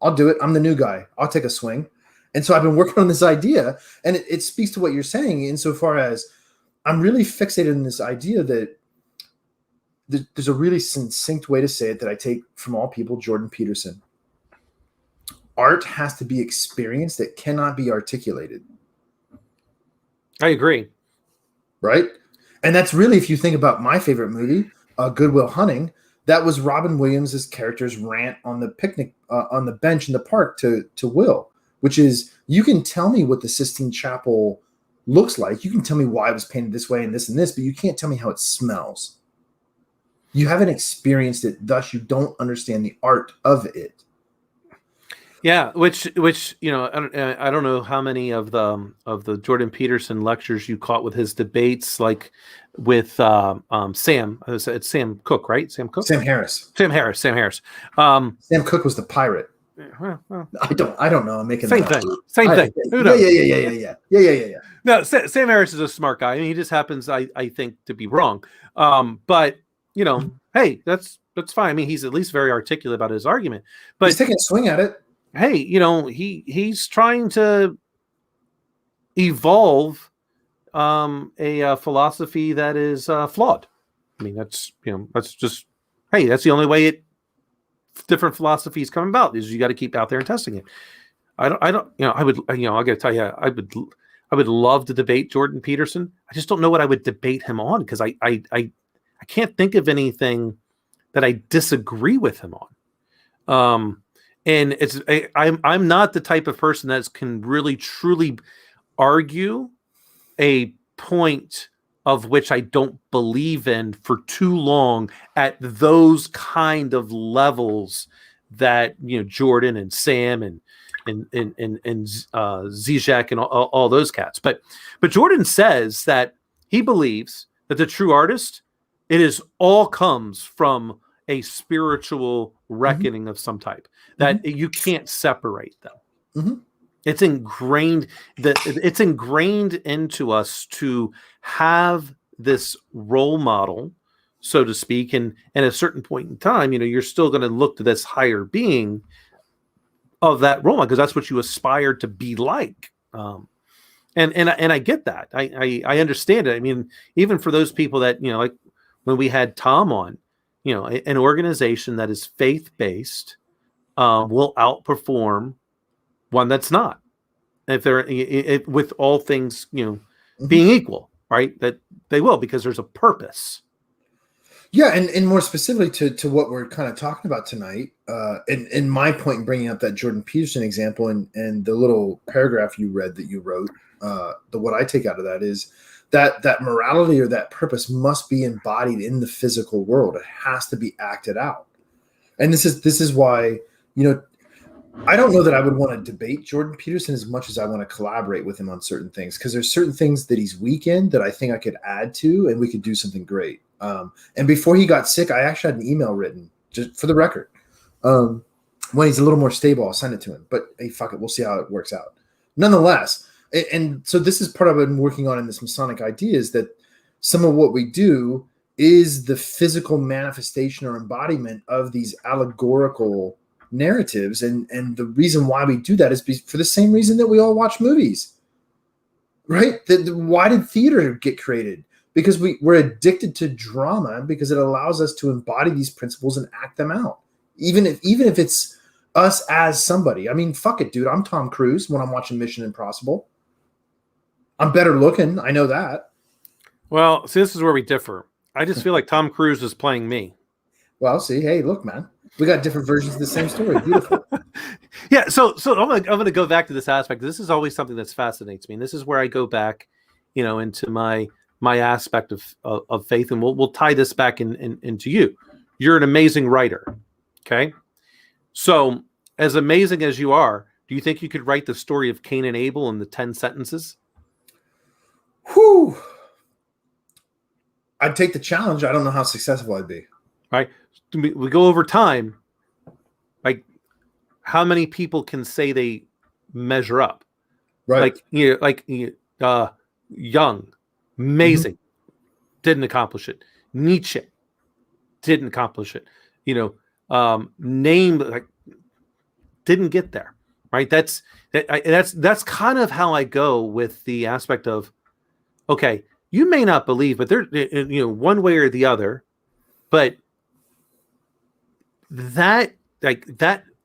I'll do it. I'm the new guy. I'll take a swing. And so I've been working on this idea, and it speaks to what you're saying insofar as I'm really fixated in this idea that there's a really succinct way to say it that I take from all people, Jordan Peterson. Art has to be experienced. It cannot be articulated. I agree. Right? And that's really, if you think about my favorite movie, Good Will Hunting, that was Robin Williams' character's rant on the picnic, on the bench in the park to Will, which is, you can tell me what the Sistine Chapel looks like. You can tell me why it was painted this way and this, but you can't tell me how it smells. You haven't experienced it, thus you don't understand the art of it. Yeah, which I don't know how many of the Jordan Peterson lectures you caught with his debates, like with Sam. It's Sam Cooke, right? Sam Cooke. Sam Harris. Sam Harris. Sam Cooke was the pirate. Well, I don't know. I'm making same thing. Same thing. Yeah. No, Sam Harris is a smart guy. I mean, he just happens, I think, to be wrong. But hey, that's fine. I mean, he's at least very articulate about his argument. But he's taking a swing at it. Hey, he's trying to evolve a philosophy that is flawed. I mean, that's just, hey, that's the only way different philosophies come about, is you got to keep out there and testing it. I got to tell you, I would love to debate Jordan Peterson. I just don't know what I would debate him on, because I can't think of anything that I disagree with him on. And I'm not the type of person that can really truly argue a point of which I don't believe in for too long at those kind of levels that Jordan and Sam and Zizek and all those cats. But Jordan says that he believes that the true artist, it all comes from a spiritual reckoning of some type, that you can't separate them. It's ingrained into us to have this role model, so to speak, and at a certain point in time, you're still going to look to this higher being of that role model, because that's what you aspire to be like. And I get that. I understand it. I mean, even for those people that like when we had Tom on, an organization that is faith-based will outperform one that's not, if they're with all things being equal, right? That they will, because there's a purpose. Yeah, and more specifically to what we're kind of talking about tonight, and my point in bringing up that Jordan Peterson example and the little paragraph you read that you wrote, what I take out of that is that morality or that purpose must be embodied in the physical world. It has to be acted out. And this is why, I don't know that I would want to debate Jordan Peterson as much as I want to collaborate with him on certain things, because there's certain things that he's weak in that I think I could add to, and we could do something great. And before he got sick, I actually had an email written, just for the record. When he's a little more stable, I'll send it to him. But hey, fuck it. We'll see how it works out. Nonetheless, and so this is part of what I'm working on in this Masonic idea, is that some of what we do is the physical manifestation or embodiment of these allegorical narratives. And the reason why we do that is for the same reason that we all watch movies, right? Why did theater get created? Because we're addicted to drama, because it allows us to embody these principles and act them out. Even if it's us as somebody. I mean, fuck it, dude. I'm Tom Cruise when I'm watching Mission Impossible. I'm better looking. I know that. Well, see, this is where we differ. I just feel like Tom Cruise is playing me. Well, see, hey, look, man, we got different versions of the same story. Beautiful. Yeah. So I'm gonna go back to this aspect. This is always something that fascinates me, and this is where I go back, into my aspect of faith, and we'll tie this back into you. You're an amazing writer. Okay. So as amazing as you are, do you think you could write the story of Cain and Abel in the 10 sentences? Whew. I'd take the challenge. I don't know how successful I'd be. Right. We go over time. Like, how many people can say they measure up? Right. Young, amazing, didn't accomplish it. Nietzsche didn't accomplish it. Didn't get there. Right. That's kind of how I go with the aspect of, okay, you may not believe, but there, one way or the other, but that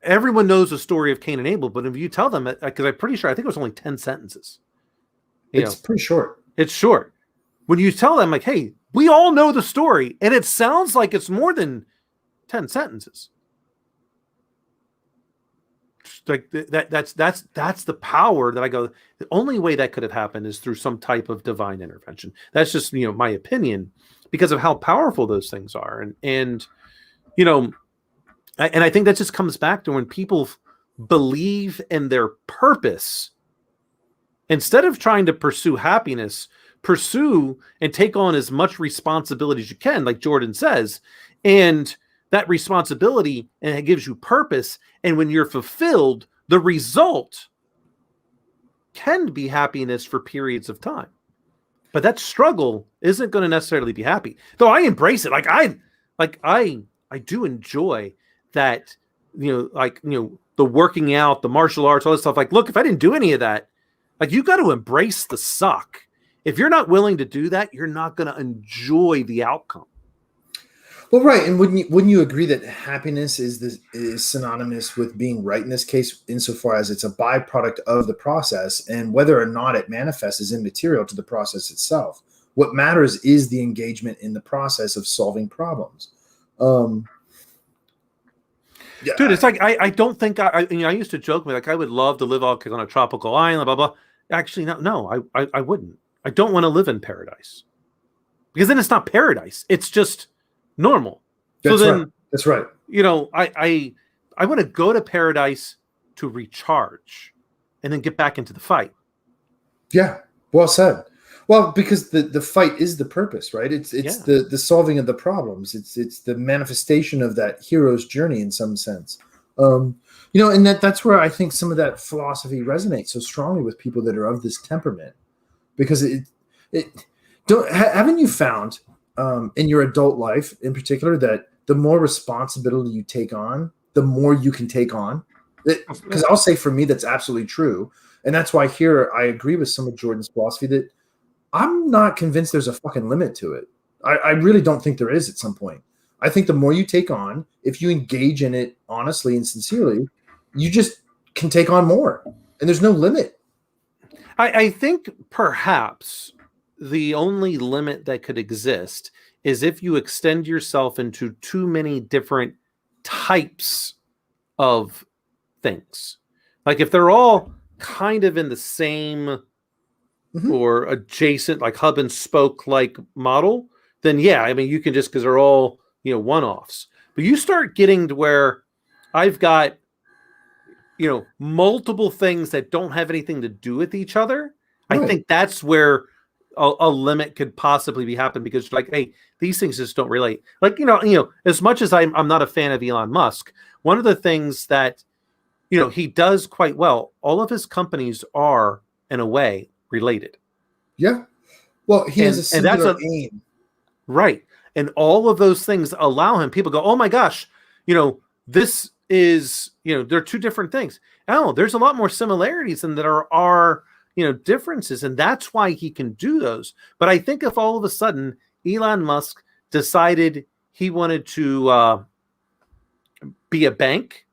everyone knows the story of Cain and Abel, but if you tell them, because I'm pretty sure, I think it was only 10 sentences. It's pretty short. It's short. When you tell them, like, hey, we all know the story, and it sounds like it's more than 10 sentences. Like that's the power that I go. The only way that could have happened is through some type of divine intervention. That's just my opinion, because of how powerful those things are, and I think that just comes back to when people believe in their purpose, instead of trying to pursue happiness, pursue and take on as much responsibility as you can, like Jordan says, and that responsibility, and it gives you purpose. And when you're fulfilled, the result can be happiness for periods of time. But that struggle isn't going to necessarily be happy. Though I embrace it. I do enjoy that, the working out, the martial arts, all this stuff. Like, look, if I didn't do any of that, like, you got to embrace the suck. If you're not willing to do that, you're not going to enjoy the outcome. Well, right, and wouldn't you agree that happiness is synonymous with being right in this case, insofar as it's a byproduct of the process, and whether or not it manifests is immaterial to the process itself. What matters is the engagement in the process of solving problems. Dude, it's like I don't think I used to joke like I would love to live on a tropical island, blah blah. Actually, no, I wouldn't. I don't want to live in paradise, because then it's not paradise. It's just normal. That's right. I want to go to paradise to recharge and then get back into the fight. Yeah, well said. Well, because the fight is the purpose, right? It's the solving of the problems. It's the manifestation of that hero's journey in some sense. And that's where I think some of that philosophy resonates so strongly with people that are of this temperament, because haven't you found in your adult life in particular that the more responsibility you take on, the more you can take on? Because I'll say for me, that's absolutely true. And that's why here I agree with some of Jordan's philosophy that I'm not convinced there's a fucking limit to it. I really don't think there is at some point. I think the more you take on, if you engage in it honestly and sincerely, you just can take on more. And there's no limit. I think perhaps the only limit that could exist is if you extend yourself into too many different types of things. Like if they're all kind of in the same or adjacent, like hub and spoke like model, then yeah, I mean, you can just, because they're all, one-offs. But you start getting to where I've got, multiple things that don't have anything to do with each other. Right. I think that's where a limit could possibly be happening, because like, hey, these things just don't relate. Like, as much as I'm not a fan of Elon Musk, one of the things that, he does quite well, all of his companies are in a way related. Yeah. Well, he has a singular aim. Right. And all of those things allow him, people go, oh my gosh, this is, they're two different things. Oh, there's a lot more similarities than there are differences. And that's why he can do those. But I think if all of a sudden Elon Musk decided he wanted to be a bank,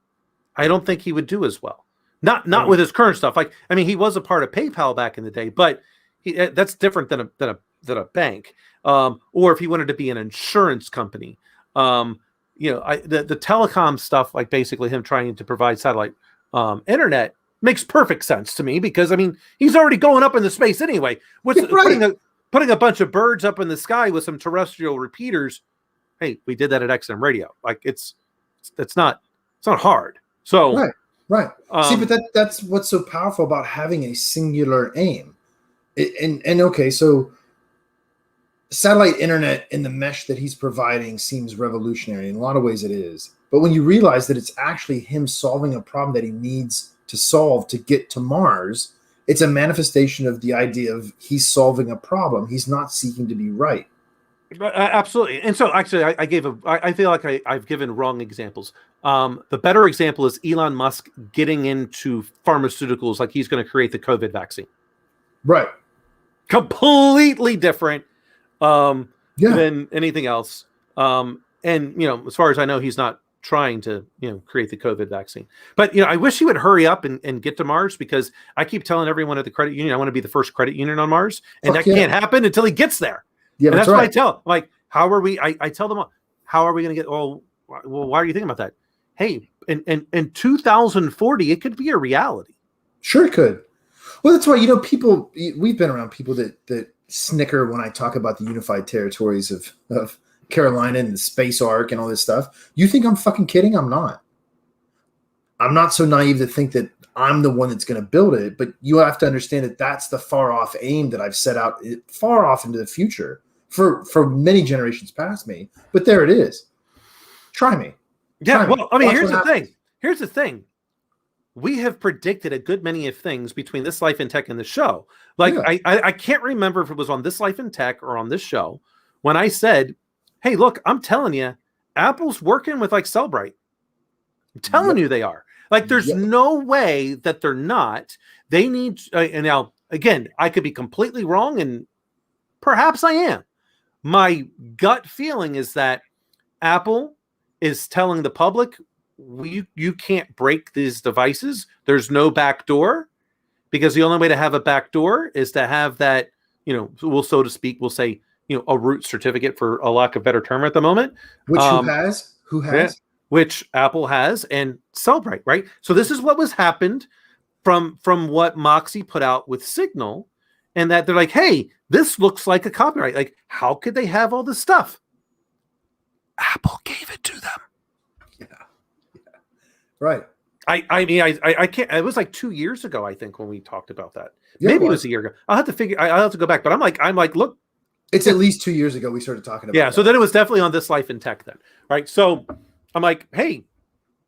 I don't think he would do as well. Not with his current stuff. Like, I mean, he was a part of PayPal back in the day, but that's different than a bank. Or if he wanted to be an insurance company, the telecom stuff, like basically him trying to provide satellite internet, makes perfect sense to me, because I mean, he's already going up into space anyway. What's putting a bunch of birds up in the sky with some terrestrial repeaters? Hey, we did that at XM Radio. Like it's not hard. So right. See, but that's what's so powerful about having a singular aim. Okay, so satellite internet in the mesh that he's providing seems revolutionary. In a lot of ways it is. But when you realize that it's actually him solving a problem that he needs to solve to get to Mars, it's a manifestation of the idea of he's solving a problem. He's not seeking to be right. Absolutely. And so actually I feel like I've given wrong examples. The better example is Elon Musk getting into pharmaceuticals, like he's going to create the COVID vaccine. Right. completely different Yeah. than anything else. And as far as I know, he's not trying to create the COVID vaccine. But I wish he would hurry up and get to Mars, because I keep telling everyone at the credit union I want to be the first credit union on Mars, and Fuck that yeah. can't happen until he gets there. Yeah, And that's right. what I tell. I'm like, how are we? I tell them, how are we going to get? Well, why are you thinking about that? Hey, in 2040, it could be a reality. Sure it could. Well, that's why, people, we've been around people that snicker when I talk about the unified territories of Carolina and the space arc and all this stuff. You think I'm fucking kidding? I'm not. I'm not so naive to think that I'm the one that's going to build it, but you have to understand that that's the far off aim that I've set out far off into the future for many generations past me. But there it is. Try me. Yeah. Try me. Well, I mean, Watch here's what the happens. thing. Here's the thing. We have predicted a good many of things between This Life in Tech and the show. Like, Yeah. I can't remember if it was on This Life in Tech or on this show when I said, hey, look, I'm telling you, Apple's working with like Cellbrite. I'm telling you they are. Like, there's Yep. no way that they're not. They need, and now, again, I could be completely wrong, and perhaps I am. My gut feeling is that Apple is telling the public, you can't break these devices. There's no back door, because the only way to have a back door is to have that, so to speak, we'll say, a root certificate, for a lack of better term at the moment. Which who has? Yeah, which Apple has, and Cellbrite, right? So this is what was happened from what Moxie put out with Signal, and that they're like, hey, this looks like a copyright. Like, how could they have all this stuff? Apple gave it to them. Yeah. Right. I mean, I can't. It was like 2 years ago, I think, when we talked about that. Yeah, Maybe it was a year ago. I'll have to go back. But I'm like, look. It's at least 2 years ago we started talking about Yeah. So then it was definitely on This Life in Tech then, right? So I'm like, hey,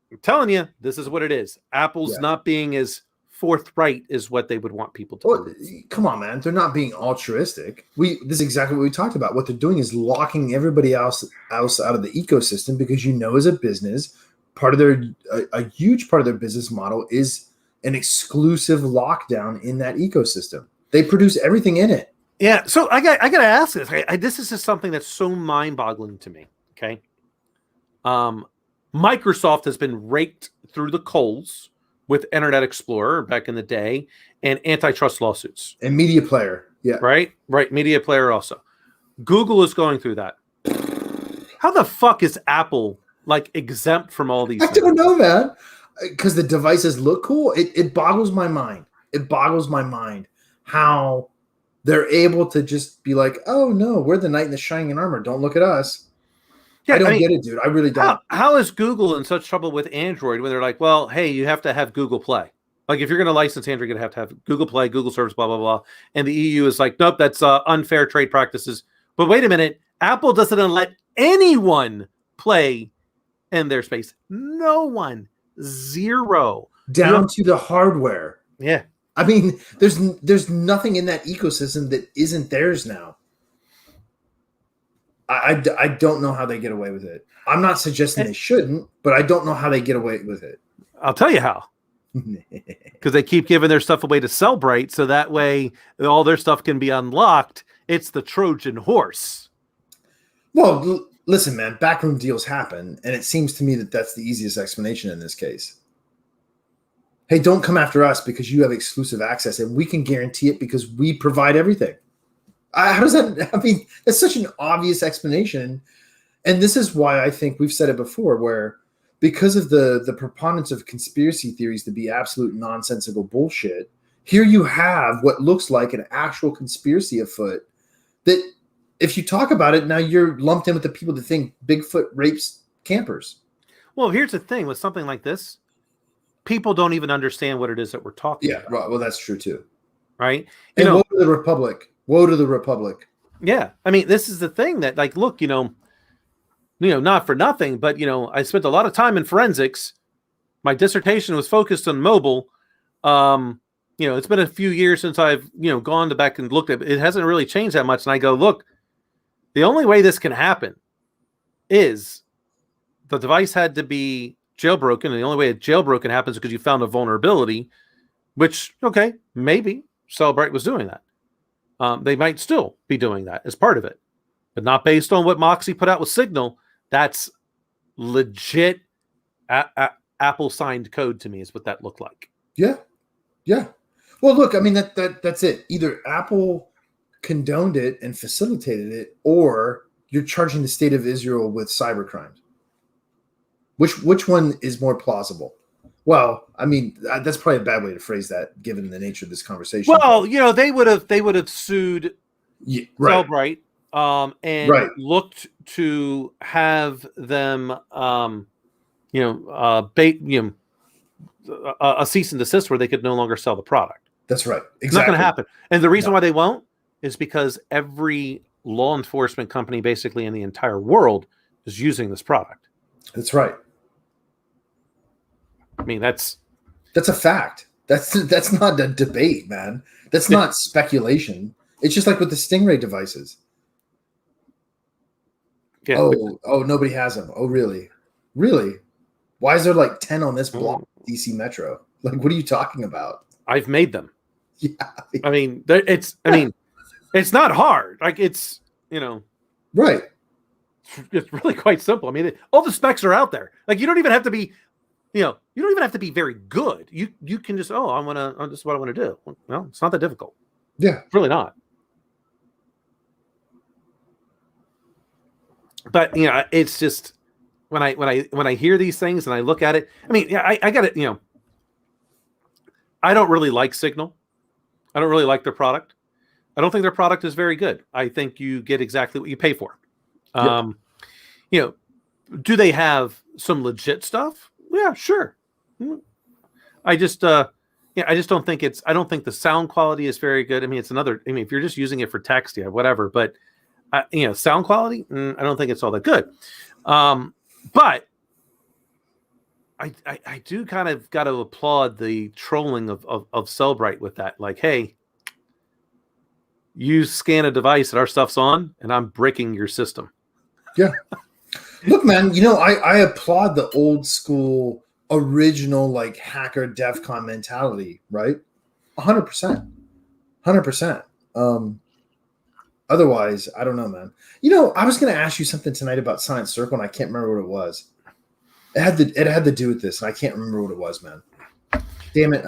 I'm telling you, this is what it is. Apple's not being as forthright as what they would want people to believe. Come on, man. They're not being altruistic. This is exactly what we talked about. What they're doing is locking everybody else out of the ecosystem, because as a business, a huge part of their business model is an exclusive lockdown in that ecosystem. They produce everything in it. Yeah. So I got to ask this. This is just something that's so mind-boggling to me. Okay. Microsoft has been raked through the coals with Internet Explorer back in the day and antitrust lawsuits. And Media Player. Yeah. Right. Media Player also. Google is going through that. How the fuck is Apple like exempt from all these things? I don't know, man. Because the devices look cool. It boggles my mind. It boggles my mind how they're able to just be like, oh no, we're the knight in the shining armor. Don't look at us. Yeah, I don't get it, dude. I really don't. How is Google in such trouble with Android when they're like, well, hey, you have to have Google Play? Like, if you're going to license Android, you're going to have Google Play, Google Service, blah, blah, blah. And the EU is like, nope, that's unfair trade practices. But wait a minute. Apple doesn't let anyone play in their space. No one. Zero. Down to the hardware. Yeah. I mean, there's nothing in that ecosystem that isn't theirs now. I don't know how they get away with it. I'm not suggesting they shouldn't, but I don't know how they get away with it. I'll tell you how. Because they keep giving their stuff away to Cellbrite, so that way all their stuff can be unlocked. It's the Trojan horse. Well, listen, man, backroom deals happen, and it seems to me that that's the easiest explanation in this case. Hey, don't come after us because you have exclusive access, and we can guarantee it because we provide everything. How does that? I mean, that's such an obvious explanation, and this is why I think we've said it before, where because of the preponderance of conspiracy theories to be absolute nonsensical bullshit, here you have what looks like an actual conspiracy afoot that, if you talk about it, now you're lumped in with the people that think Bigfoot rapes campers. Well, here's the thing with something like this. People don't even understand what it is that we're talking about. Yeah, well, that's true too. Right? And woe to the Republic. Woe to the Republic. Yeah. I mean, this is the thing that, like, look, not for nothing, but, I spent a lot of time in forensics. My dissertation was focused on mobile. It's been a few years since I've, gone back and looked at it. It hasn't really changed that much. And I go, look, the only way this can happen is the device had to be jailbroken. And the only way a jailbroken happens is because you found a vulnerability, which, okay, maybe Cellbrite was doing that. They might still be doing that as part of it, but not based on what Moxie put out with Signal. That's legit Apple signed code to me is what that looked like. Yeah. Yeah. Well, look, I mean, that's it. Either Apple condoned it and facilitated it, or you're charging the state of Israel with cyber crimes. Which one is more plausible? Well, I mean, that's probably a bad way to phrase that, given the nature of this conversation. Well, they would have sued Cellbrite, and looked to have them, a cease and desist where they could no longer sell the product. That's right. Exactly. It's not going to happen. And the reason why they won't is because every law enforcement company, basically in the entire world, is using this product. That's right. I mean, that's a fact. That's not a debate, man. That's not speculation. It's just like with the Stingray devices. Yeah. Oh, nobody has them. Oh, really? Really? Why is there like 10 on this block, DC Metro? Like, what are you talking about? I've made them. Yeah. I mean, it's not hard. Like, it's, right. It's really quite simple. I mean, all the specs are out there. Like, you don't even have to be, you don't even have to be very good. You can just, this is what I want to do. Well, it's not that difficult. Yeah. It's really not. But, it's just when I hear these things and I look at it, I mean, yeah, I got it. I don't really like Signal. I don't really like their product. I don't think their product is very good. I think you get exactly what you pay for. Do they have some legit stuff? Yeah, sure. I just don't think I don't think the sound quality is very good. I mean, if you're just using it for text, yeah, whatever. But, sound quality, I don't think it's all that good. But I do kind of got to applaud the trolling of Cellbrite with that. Like, hey, you scan a device and our stuff's on, and I'm breaking your system. Yeah. Look, man, I applaud the old school, original, like hacker DEF CON mentality, right? 100%. 100%. Otherwise, I don't know, man. I was going to ask you something tonight about Science Circle, and I can't remember what it was. It had to do with this, and I can't remember what it was, man. Damn it.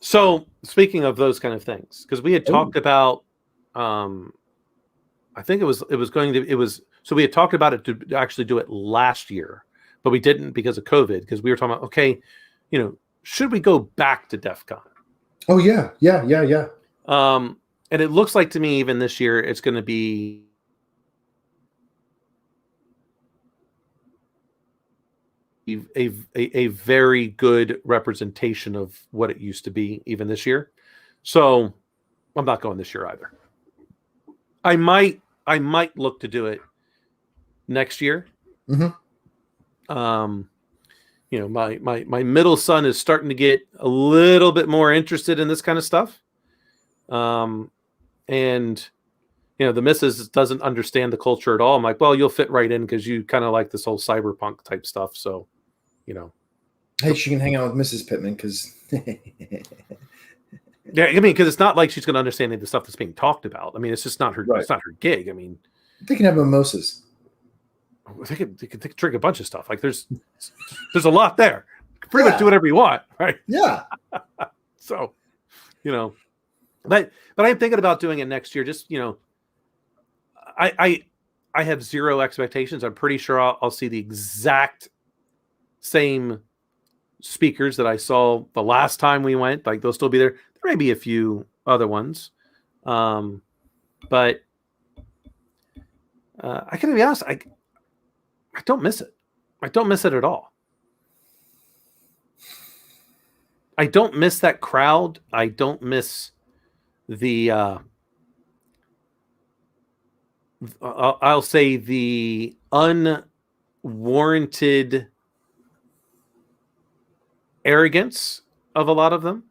So, speaking of those kind of things, because we had talked about, I think so we had talked about it to actually do it last year, but we didn't because of COVID, because we were talking about, okay, should we go back to DEF CON? Oh, yeah. Yeah. And it looks like to me, even this year, it's going to be a very good representation of what it used to be, even this year. So I'm not going this year either. I might look to do it next year. Mm-hmm. My middle son is starting to get a little bit more interested in this kind of stuff. And the missus doesn't understand the culture at all. I'm like, well, you'll fit right in because you kind of like this whole cyberpunk type stuff. So, hey, she can hang out with Mrs. Pittman because yeah, I mean, because it's not like she's going to understand any of the stuff that's being talked about. I mean, it's just not her. Right. It's not her gig. I mean, they can have mimosas. They could drink a bunch of stuff. Like there's a lot there. You can pretty much do whatever you want, right? Yeah. So, but I'm thinking about doing it next year. Just I have zero expectations. I'm pretty sure I'll see the exact same speakers that I saw the last time we went. Like they'll still be there. There may be a few other ones, but I gotta be honest. I don't miss it. I don't miss it at all. I don't miss that crowd. I don't miss the I'll say the unwarranted arrogance of a lot of them.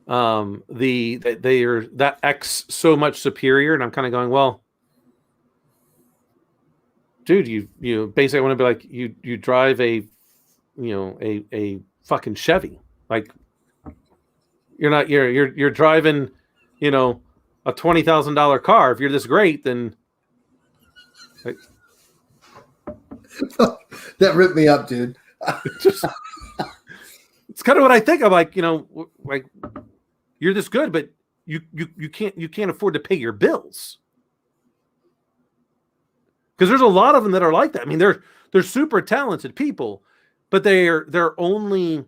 They are that X so much superior, and I'm kind of going, well, dude, you basically want to be like you drive a fucking Chevy. Like you're driving, a $20,000 car. If you're this great, then like, That ripped me up, dude. it's kind of what I think. I'm like, like you're this good, but you can't afford to pay your bills. Because there's a lot of them that are like that. I mean, they're super talented people, but their only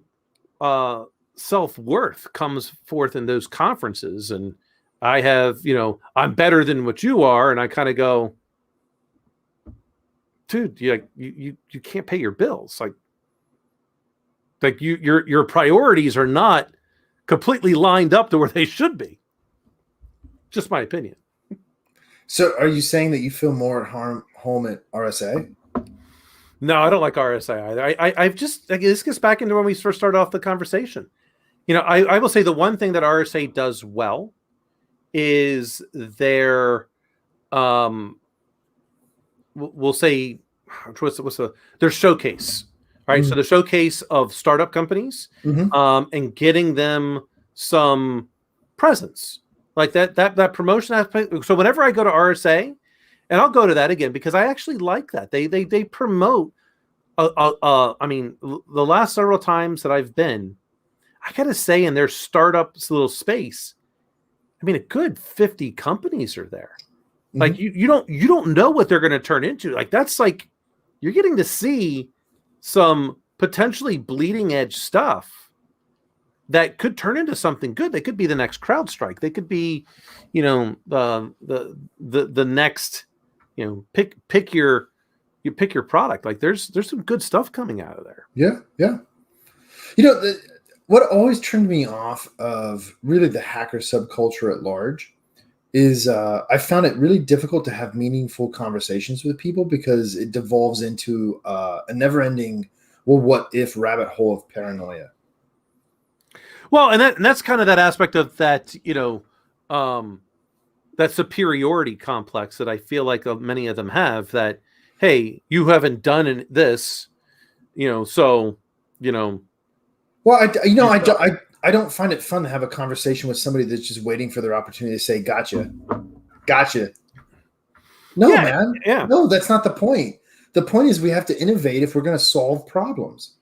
self-worth comes forth in those conferences. And I have, I'm better than what you are, and I kind of go, dude, you can't pay your bills. Like your priorities are not completely lined up to where they should be. Just my opinion. So are you saying that you feel more at home at RSA? No, I don't like RSA either. I've just, this gets back into when we first started off the conversation. I will say the one thing that RSA does well is their, we'll say, their showcase. All right. Mm-hmm. So the showcase of startup companies, and getting them some presence. Like that promotion aspect. So whenever I go to RSA, and I'll go to that again because I actually like that. They promote. I mean, the last several times that I've been, I gotta say, in their startup little space, I mean, a good 50 companies are there. Mm-hmm. Like you don't know what they're going to turn into. Like that's like you're getting to see some potentially bleeding edge stuff that could turn into something good. They could be the next CrowdStrike. They could be, the next, pick your product. Like there's some good stuff coming out of there. Yeah. Yeah. What always turned me off of really the hacker subculture at large is I found it really difficult to have meaningful conversations with people because it devolves into a never ending, well, what if rabbit hole of paranoia. Well, and that's kind of that aspect of that, that superiority complex that I feel like many of them have. That, hey, you haven't done this, so. Well, I don't find it fun to have a conversation with somebody that's just waiting for their opportunity to say, "Gotcha." No, yeah, man. Yeah. No, that's not the point. The point is we have to innovate if we're going to solve problems.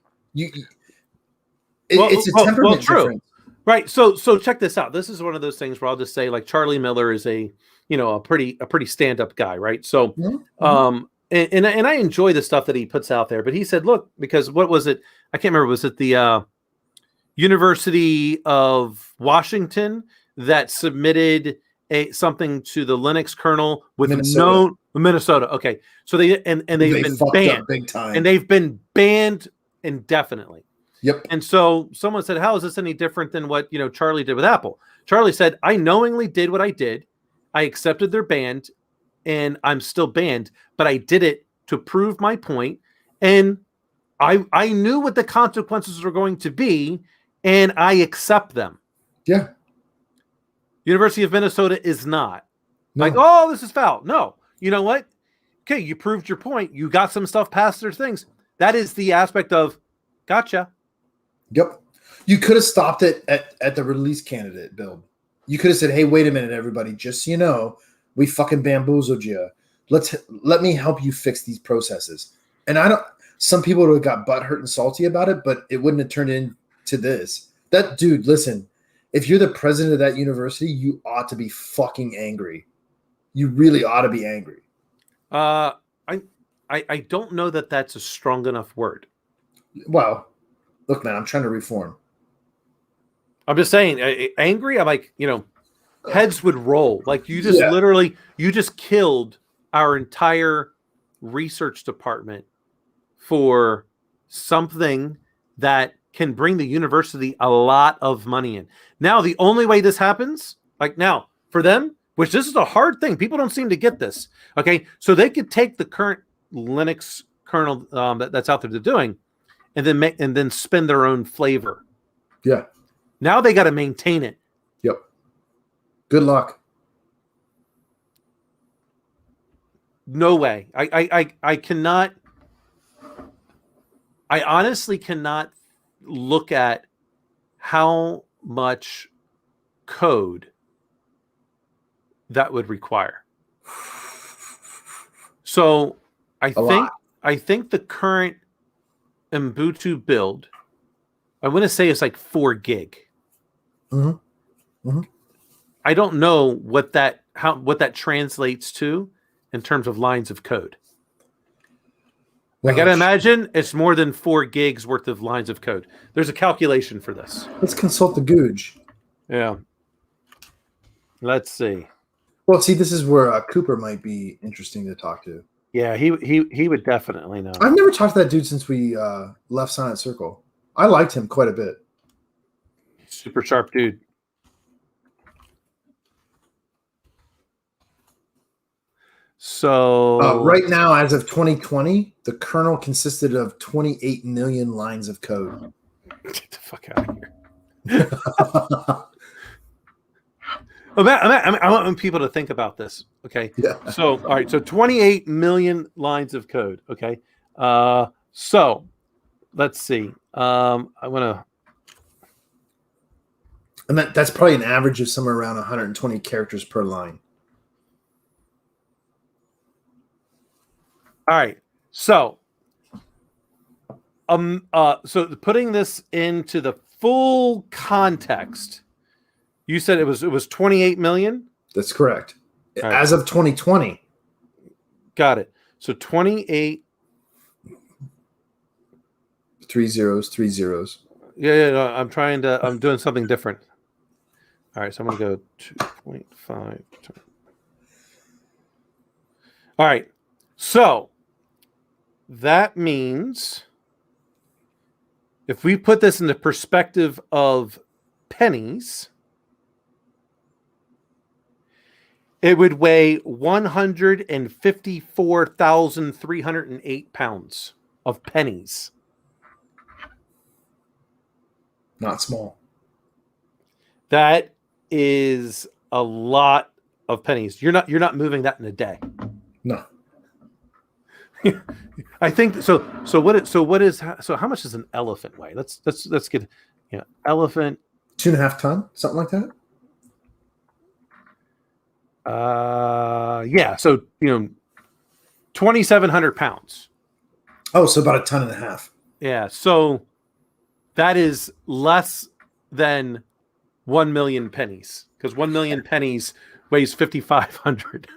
It's a temperament difference. Right. So check this out. This is one of those things where I'll just say, like, Charlie Miller is a pretty stand-up guy, right? So and I enjoy the stuff that he puts out there, but he said, look, because what was it? I can't remember. Was it the University of Washington that submitted something to the Linux kernel with Minnesota? Okay. So they've been banned big time. And they've been banned indefinitely. Yep. And so someone said, how is this any different than what, Charlie did with Apple? Charlie said, I knowingly did what I did. I accepted their ban and I'm still banned, but I did it to prove my point. And I knew what the consequences were going to be, and I accept them. Yeah. University of Minnesota is not. No. Like, oh, this is foul. No. You know what? Okay, you proved your point. You got some stuff past their things. That is the aspect of gotcha. Yep. You could have stopped it at the release candidate build. You could have said, hey, wait a minute, everybody. Just so you know, we fucking bamboozled you. Let me help you fix these processes. And some people would have got butthurt and salty about it, but it wouldn't have turned into this. That dude, listen, if you're the president of that university, you ought to be fucking angry. You really ought to be angry. I don't know that that's a strong enough word. Well, look, man, I'm trying to reform. I'm just saying, angry. I'm like, heads would roll. Like you just literally, you just killed our entire research department for something that can bring the university a lot of money in. Now, the only way this happens, like now for them, which this is a hard thing. People don't seem to get this. Okay. So they could take the current Linux kernel that's out there they're doing and then spin their own flavor. Yeah. Now they got to maintain it. Yep. Good luck. No way. I cannot. I honestly cannot look at how much code that would require. So I think the current Ubuntu build, I want to say it's like 4 gig. Mm-hmm. Mm-hmm. I don't know what that translates to in terms of lines of code. Well, I gotta imagine it's more than 4 gigs worth of lines of code. There's a calculation for this. Let's consult the Googe. Yeah. Let's see. Well, see, this is where Cooper might be interesting to talk to. Yeah, he would definitely know. I've never talked to that dude since we left Silent Circle. I liked him quite a bit. Super sharp dude. So right now, as of 2020, the kernel consisted of 28 million lines of code. Get the fuck out of here. I want people to think about this. Okay. Yeah. So, all right. So 28 million lines of code. Okay. So let's see. I want to. And that's probably an average of somewhere around 120 characters per line. All right. So, so putting this into the full context, you said it was 28 million? That's correct. Right. As of 2020. Got it. So 28. 3 zeros, 3 zeros. Yeah, no, I'm doing something different. All right, so I'm going to go 2.5. All right. So that means if we put this in the perspective of pennies, it would weigh 154,308 pounds of pennies. Not small. That is a lot of pennies. You're not moving that in a day. No. I think so. So how much does an elephant weigh? Let's get elephant 2.5 ton, something like that. Yeah. So 2,700 pounds. Oh, so about 1.5 tons. Yeah. So that is less than 1 million pennies, because 1 million pennies weighs 5,500.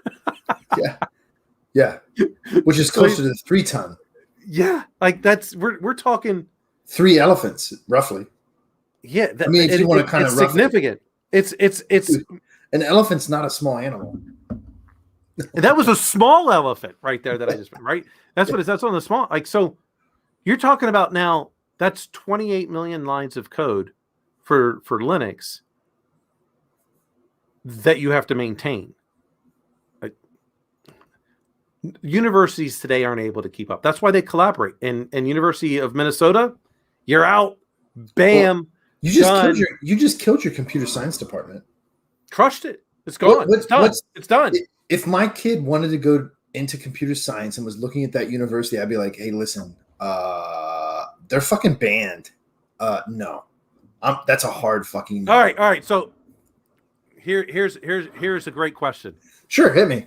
Yeah, which is closer to 3 ton. Yeah, like we're talking 3 elephants roughly. Yeah, I mean, if you want to kind of significant. It's an elephant's not a small animal. That was a small elephant right there that I just right. That's what that's on the small. Like, so you're talking about now. That's 28 million lines of code for Linux that you have to maintain. Universities today aren't able to keep up. That's why they collaborate. And University of Minnesota, you're out. Bam. Well, you just killed your computer science department. Crushed it. It's gone. It's done. It's done. If my kid wanted to go into computer science and was looking at that university, I'd be like, hey, listen, they're fucking banned. No. That's a hard fucking no. All right. So here's a great question. Sure, hit me.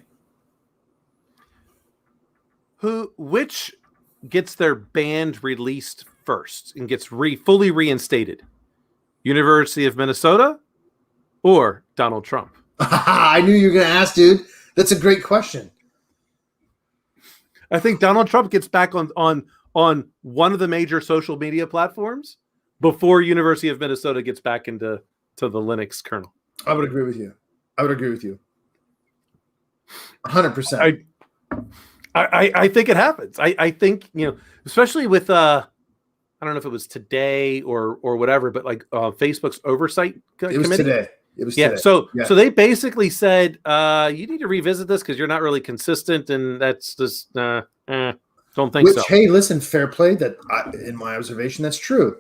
Which gets their band released first and gets fully reinstated? University of Minnesota or Donald Trump? I knew you were going to ask, dude. That's a great question. I think Donald Trump gets back on one of the major social media platforms before University of Minnesota gets back into the Linux kernel. I would agree with you. 100%. I think it happens. I think, especially with I don't know if it was today or whatever, but like Facebook's oversight committee. It was today. So they basically said you need to revisit this because you're not really consistent, and that's just don't think so. Hey, listen, fair play. That in my observation, that's true.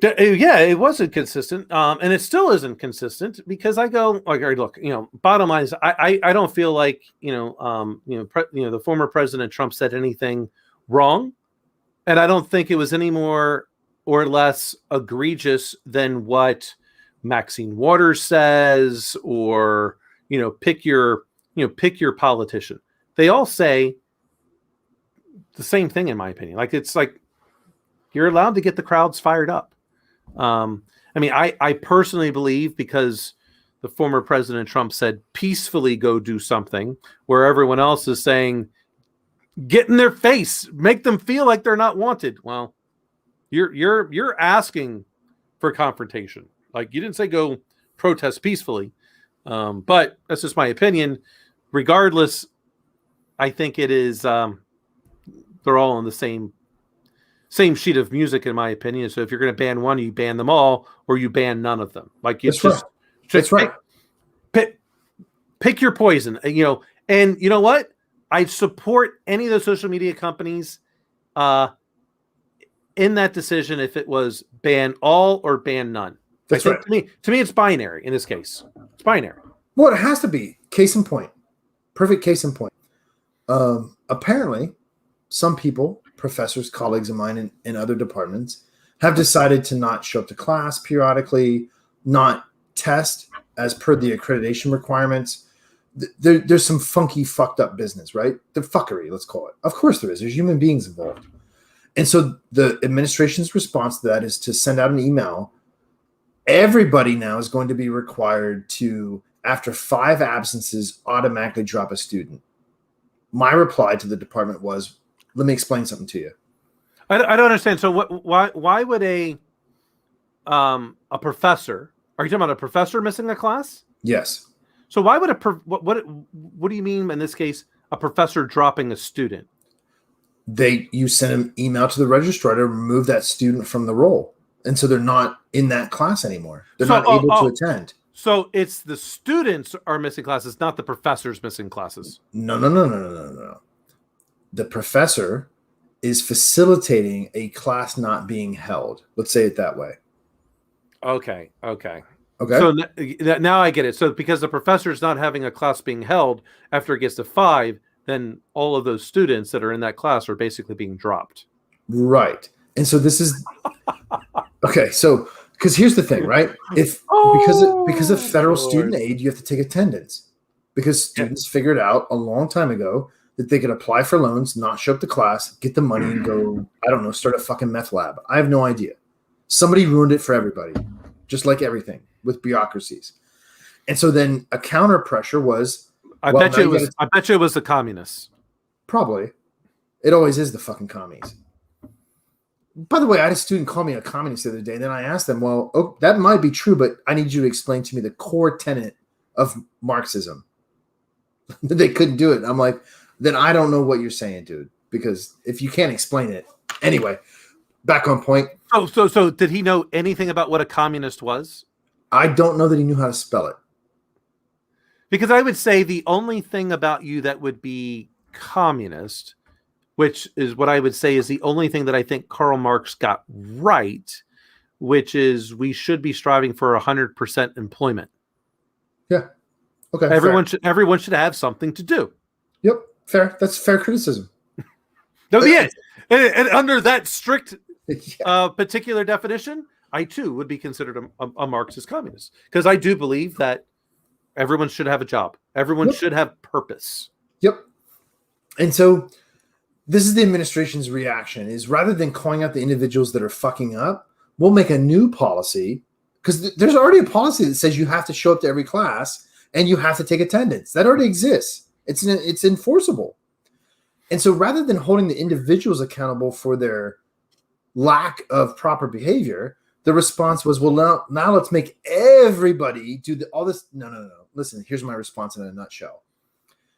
Yeah, it wasn't consistent, and it still isn't consistent because I go like, look, bottom line is I don't feel like the former President Trump said anything wrong, and I don't think it was any more or less egregious than what Maxine Waters says, or pick your politician. They all say the same thing, in my opinion. Like, it's like you're allowed to get the crowds fired up. I personally believe, because the former President Trump said peacefully go do something, where everyone else is saying get in their face, make them feel like they're not wanted. Well, you're asking for confrontation. Like, you didn't say go protest peacefully. But that's just my opinion. Regardless, I think it is they're all on the same sheet of music, in my opinion. So if you're going to ban one, you ban them all, or you ban none of them. Like, you That's right. Pick your poison. And you know what? I support any of the social media companies in that decision if it was ban all or ban none. That's right. To me, it's binary in this case. It's binary. Well, it has to be. Case in point. Perfect case in point. Apparently, some people, professors, colleagues of mine in other departments, have decided to not show up to class periodically, not test as per the accreditation requirements. There's some funky, fucked up business, right? The fuckery, let's call it. Of course there is. There's human beings involved. And so the administration's response to that is to send out an email. Everybody now is going to be required to, after 5 absences, automatically drop a student. My reply to the department was, let me explain something to you. I don't understand. So why would a professor, are you talking about a professor missing a class? Yes. So why would what do you mean in this case, a professor dropping a student? You send an email to the registrar to remove that student from the roll. And so they're not in that class anymore. They're not able to attend. So it's the students are missing classes, not the professors missing classes. No. The professor is facilitating a class not being held. Let's say it that way. Okay. So now I get it. So because the professor is not having a class being held after it gets to 5, then all of those students that are in that class are basically being dropped. Right. And so this is okay. So because here's the thing, right? Because of federal student aid, you have to take attendance, because students figured out a long time ago that they could apply for loans, not show up to class, get the money, and go, I don't know, start a fucking meth lab. I have no idea. Somebody ruined it for everybody, just like everything with bureaucracies. And so then a counter pressure was, I bet you it was the communists. Probably. It always is the fucking commies. By the way, I had a student call me a communist the other day, and then I asked them, well, that might be true, but I need you to explain to me the core tenet of Marxism. They couldn't do it. I'm like, then I don't know what you're saying, dude, because if you can't explain it. Anyway, back on point. So did he know anything about what a communist was? I don't know that he knew how to spell it. Because I would say the only thing about you that would be communist, which is what I would say is the only thing that I think Karl Marx got right, which is we should be striving for 100% employment. Yeah. Okay. Everyone should have something to do. Yep. Fair. That's fair criticism. That'll be it. And under that strict particular definition, I too would be considered a Marxist communist, because I do believe that everyone should have a job. Everyone should have purpose. Yep. And so this is the administration's reaction, is rather than calling out the individuals that are fucking up, we'll make a new policy, because there's already a policy that says you have to show up to every class and you have to take attendance. That already exists. It's enforceable. And so rather than holding the individuals accountable for their lack of proper behavior, the response was, well, now let's make everybody do all this. No. Listen, here's my response in a nutshell.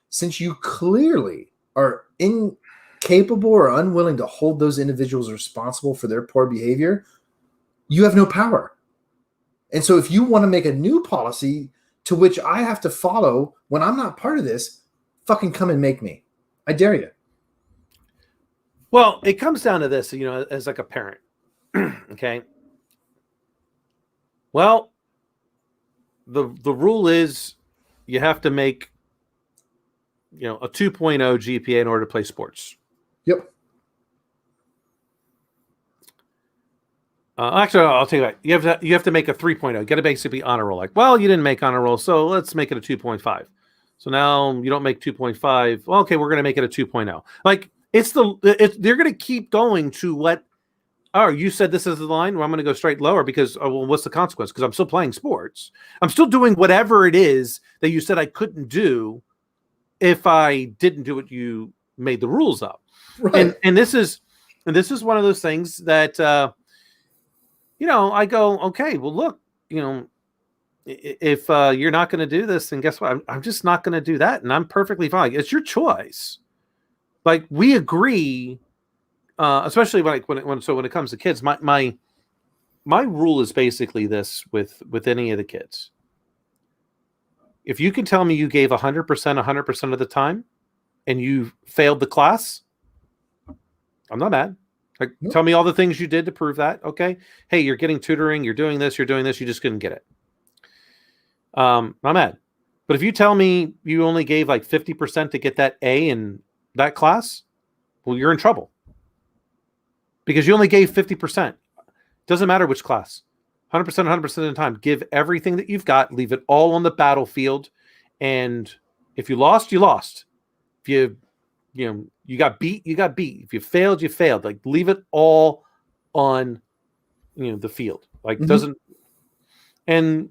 Since you clearly are incapable or unwilling to hold those individuals responsible for their poor behavior, you have no power. And so if you want to make a new policy to which I have to follow when I'm not part of this, fucking come and make me. I dare you. Well, it comes down to this, as like a parent. Okay. Well, the rule is you have to make, a 2.0 GPA in order to play sports. Yep. Actually, I'll tell you what. You have to make a 3.0. You got to basically honor roll. Like, well, you didn't make honor roll, so let's make it a 2.5. So now you don't make 2.5. Well, okay, we're going to make it a 2.0. Like they're going to keep going to what. Oh, you said this is the line. Well, I'm going to go straight lower because well, what's the consequence? Because I'm still playing sports. I'm still doing whatever it is that you said I couldn't do if I didn't do what you made the rules up. Right. And this is one of those things that I go, okay, well, look, if you're not going to do this, then guess what? I'm just not going to do that, and I'm perfectly fine. It's your choice. Like, we agree, especially when it comes to kids. My rule is basically this with any of the kids. If you can tell me you gave 100% of the time, and you failed the class, I'm not mad. Like, nope. Tell me all the things you did to prove that. Okay. Hey, you're getting tutoring. You're doing this. You just couldn't get it. I'm mad. But if you tell me you only gave like 50% to get that A in that class, well, you're in trouble. Because you only gave 50%. Doesn't matter which class. 100%, 100% of the time. Give everything that you've got. Leave it all on the battlefield. And if you lost, you lost. If you got beat, you got beat. If you failed, you failed. Like, leave it all on, the field. Like, doesn't. And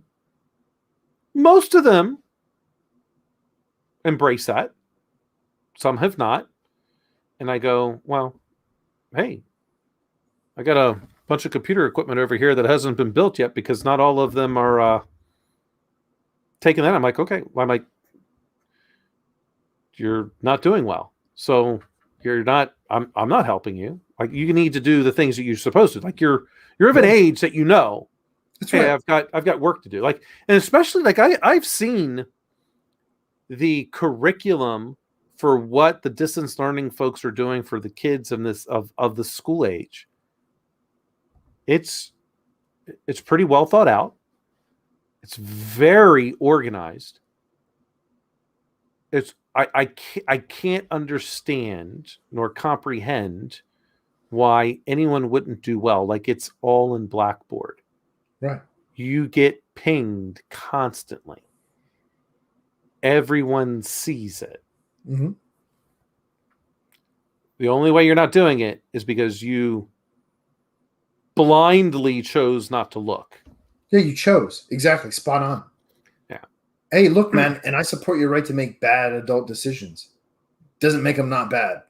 most of them embrace that. Some have not. And I go, well, hey, I got a bunch of computer equipment over here that hasn't been built yet because not all of them are taking that. I'm like, okay. I'm like, you're not doing well. So you're not, I'm not helping you. Like, you need to do the things that you're supposed to. Like, you're of an age that That's hey, right. I've got work to do. Like, and especially like I've seen the curriculum for what the distance learning folks are doing for the kids in this of the school age. It's pretty well thought out. It's very organized. I can't understand nor comprehend why anyone wouldn't do well. Like, it's all in Blackboard. Right. You get pinged constantly. Everyone sees it. Mm-hmm. The only way you're not doing it is because you blindly chose not to look. Yeah, you chose. Exactly. Spot on. Yeah. Hey, look, man, and I support your right to make bad adult decisions. Doesn't make them not bad.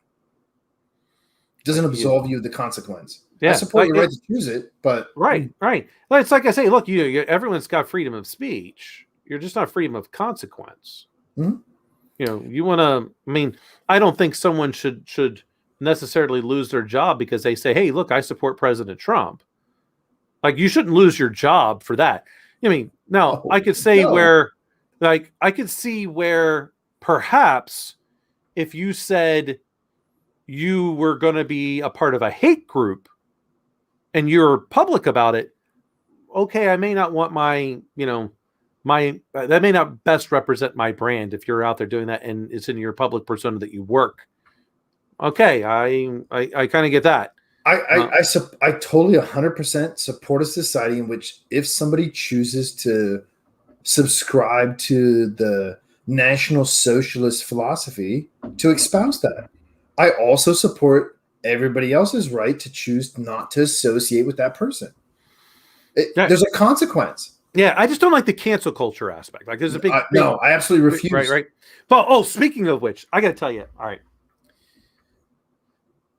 Doesn't absolve you of the consequence. Yeah. I support your right to choose it, but right. It's like I say, look, everyone's got freedom of speech. You're just not freedom of consequence. Mm-hmm. You want to. I mean, I don't think someone should necessarily lose their job because they say, "Hey, look, I support President Trump." Like, you shouldn't lose your job for that. I mean, now I could say where, like, I could see where perhaps if you said you were going to be a part of a hate group and you're public about it, okay, I may not want that may not best represent my brand if you're out there doing that and it's in your public persona that you work. Okay, I kind of get that. I totally 100% support a society in which if somebody chooses to subscribe to the National Socialist philosophy, to espouse that. I also support everybody else's right to choose not to associate with that person. There's a consequence. Yeah, I just don't like the cancel culture aspect. Like, there's a big no, I absolutely refuse. Right. But speaking of which, I got to tell you. All right,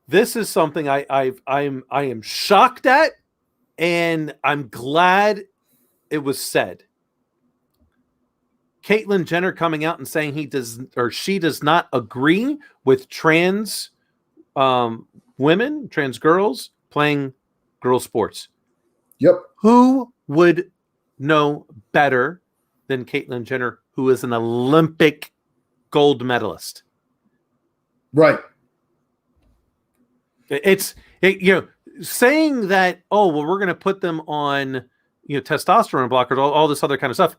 this is something I am shocked at, and I'm glad it was said. Caitlyn Jenner coming out and saying she does not agree with trans women, trans girls playing girls sports. Yep. Who would know better than Caitlyn Jenner, who is an Olympic gold medalist? Right. It's saying that, oh, well, we're going to put them on, testosterone blockers, all this other kind of stuff.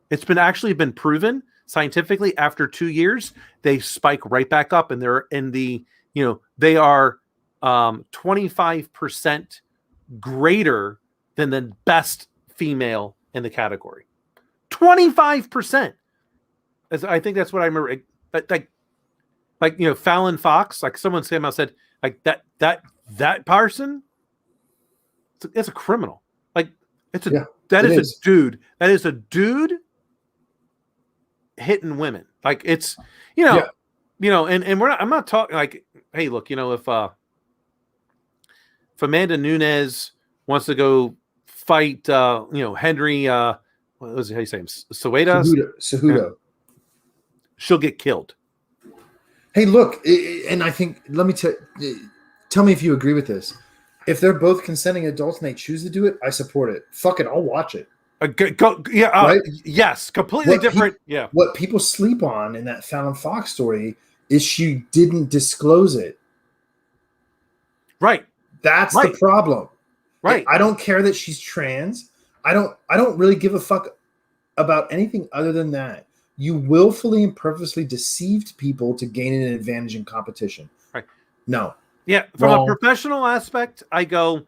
It's been proven scientifically after 2 years, they spike right back up and they're in they are 25% greater than the best female in the category. 25%. I think that's what I remember. Like Fallon Fox, like someone came out and said, like that person, it's a criminal. Like that is a dude. That is a dude hitting women. Like it's and I'm not talking like, hey, look, if Amanda Nunes wants to go fight Henry what was it, how you say him? Cejudo. She'll get killed. Hey, look, and I think let me tell me if you agree with this. If they're both consenting adults and they choose to do it, I support it. Fuck it, I'll watch it. Right? Yes, completely different. What people sleep on in that Fallon Fox story is she didn't disclose it. Right. That's the problem. Right. I don't care that she's trans. I don't really give a fuck about anything other than that. You willfully and purposely deceived people to gain an advantage in competition. Right. No. Yeah. From a professional aspect, I go,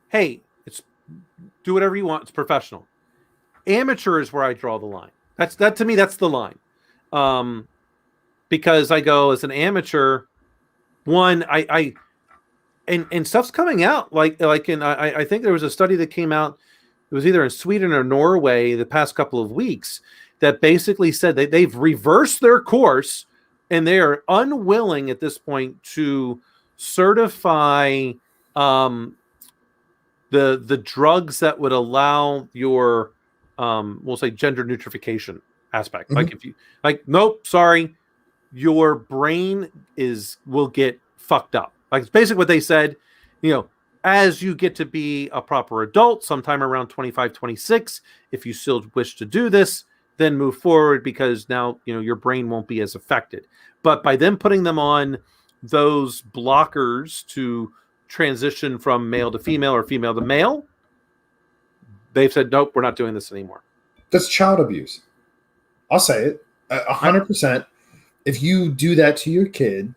hey, do whatever you want. It's professional. Amateur is where I draw the line. That to me, that's the line. Because I go, as an amateur, one, and stuff's coming out I think there was a study that came out. It was either in Sweden or Norway the past couple of weeks that basically said that they've reversed their course and they are unwilling at this point to certify the drugs that would allow your we'll say gender neutrification aspect. Mm-hmm. Like if you nope, sorry, your brain will get fucked up. Like it's basically what they said, as you get to be a proper adult, sometime around 25, 26, if you still wish to do this, then move forward because now, your brain won't be as affected. But by them putting them on those blockers to transition from male to female or female to male, they've said, nope, we're not doing this anymore. That's child abuse. I'll say it 100%. If you do that to your kid,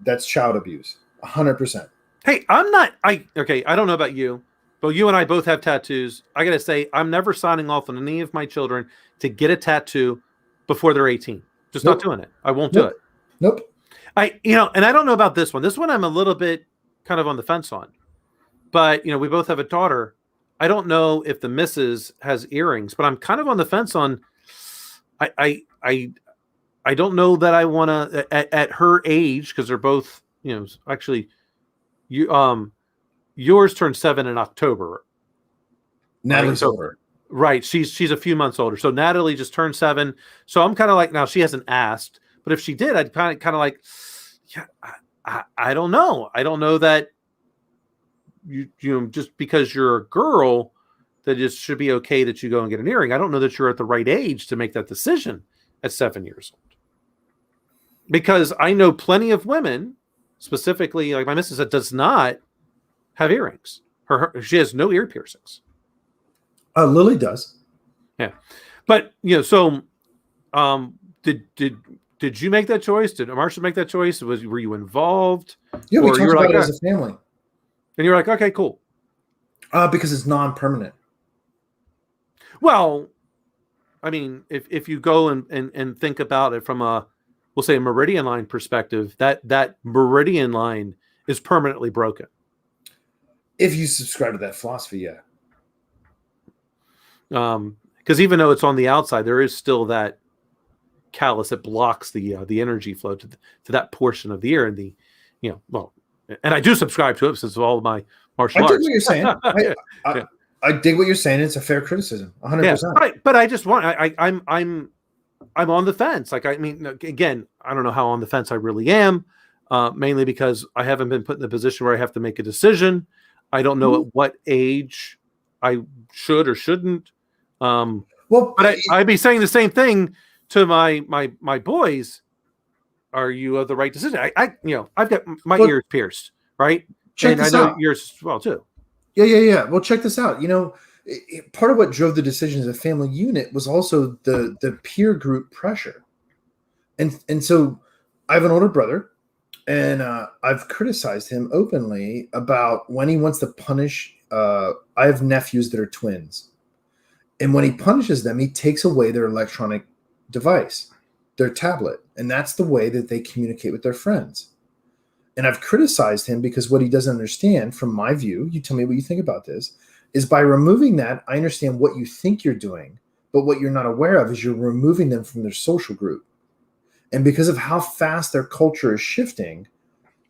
that's child abuse. 100%. Hey, I don't know about you, but you and I both have tattoos. I got to say, I'm never signing off on any of my children to get a tattoo before they're 18. Just not doing it. I won't do it. Nope. And I don't know about this one. This one I'm a little bit kind of on the fence on. But, we both have a daughter. I don't know if the missus has earrings, but I'm kind of on the fence on I don't know that I want to at her age, because they're both, actually yours turned 7 in October. Natalie's older. Right. She's a few months older. So Natalie just turned 7. So I'm kind of like, now she hasn't asked, but if she did, I'd kind of like, yeah, I don't know. I don't know that you just because you're a girl that it should be okay that you go and get an earring. I don't know that you're at the right age to make that decision at 7 years old. Because I know plenty of women, specifically like my missus, that does not have earrings. She has no ear piercings. Lily does. Yeah. But, so did you make that choice? Did Marsha make that choice? Were you involved? Yeah, we talked about it as a family. And you're like, okay, cool. Because it's non-permanent. Well, I mean, if you go and think about it from we'll say a meridian line perspective, that meridian line is permanently broken. If you subscribe to that philosophy, yeah. Because even though it's on the outside, there is still that callus that blocks the energy flow to that portion of the ear, and and I do subscribe to it since all of my martial arts. I dig what you're saying. I dig what you're saying. It's a fair criticism, 100%. Yeah, but I just want I'm on the fence. Like, I mean, again, I don't know how on the fence I really am, mainly because I haven't been put in the position where I have to make a decision. I don't know at what age I should or shouldn't. But I'd be saying the same thing to my boys. Are you of the right decision? I've got my ears pierced, right? And I know yours as well too. Yeah. Well, check this out. Part of what drove the decision as a family unit was also the peer group pressure. And so I have an older brother, and I've criticized him openly about when he wants to punish I have nephews that are twins. And when he punishes them, he takes away their electronic device, their tablet. And that's the way that they communicate with their friends. And I've criticized him because what he doesn't understand, from my view, you tell me what you think about this, is by removing that, I understand what you think you're doing, but what you're not aware of is you're removing them from their social group. And because of how fast their culture is shifting,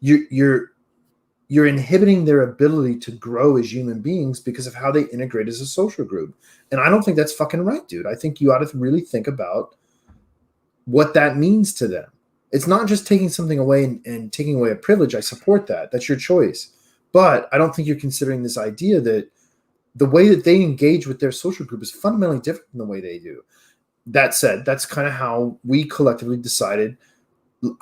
you're inhibiting their ability to grow as human beings because of how they integrate as a social group. And I don't think that's fucking right, dude. I think you ought to really think about what that means to them. It's not just taking something away and taking away a privilege. I support that. That's your choice. But I don't think you're considering this idea that the way that they engage with their social group is fundamentally different than the way they do. That said, that's kind of how we collectively decided.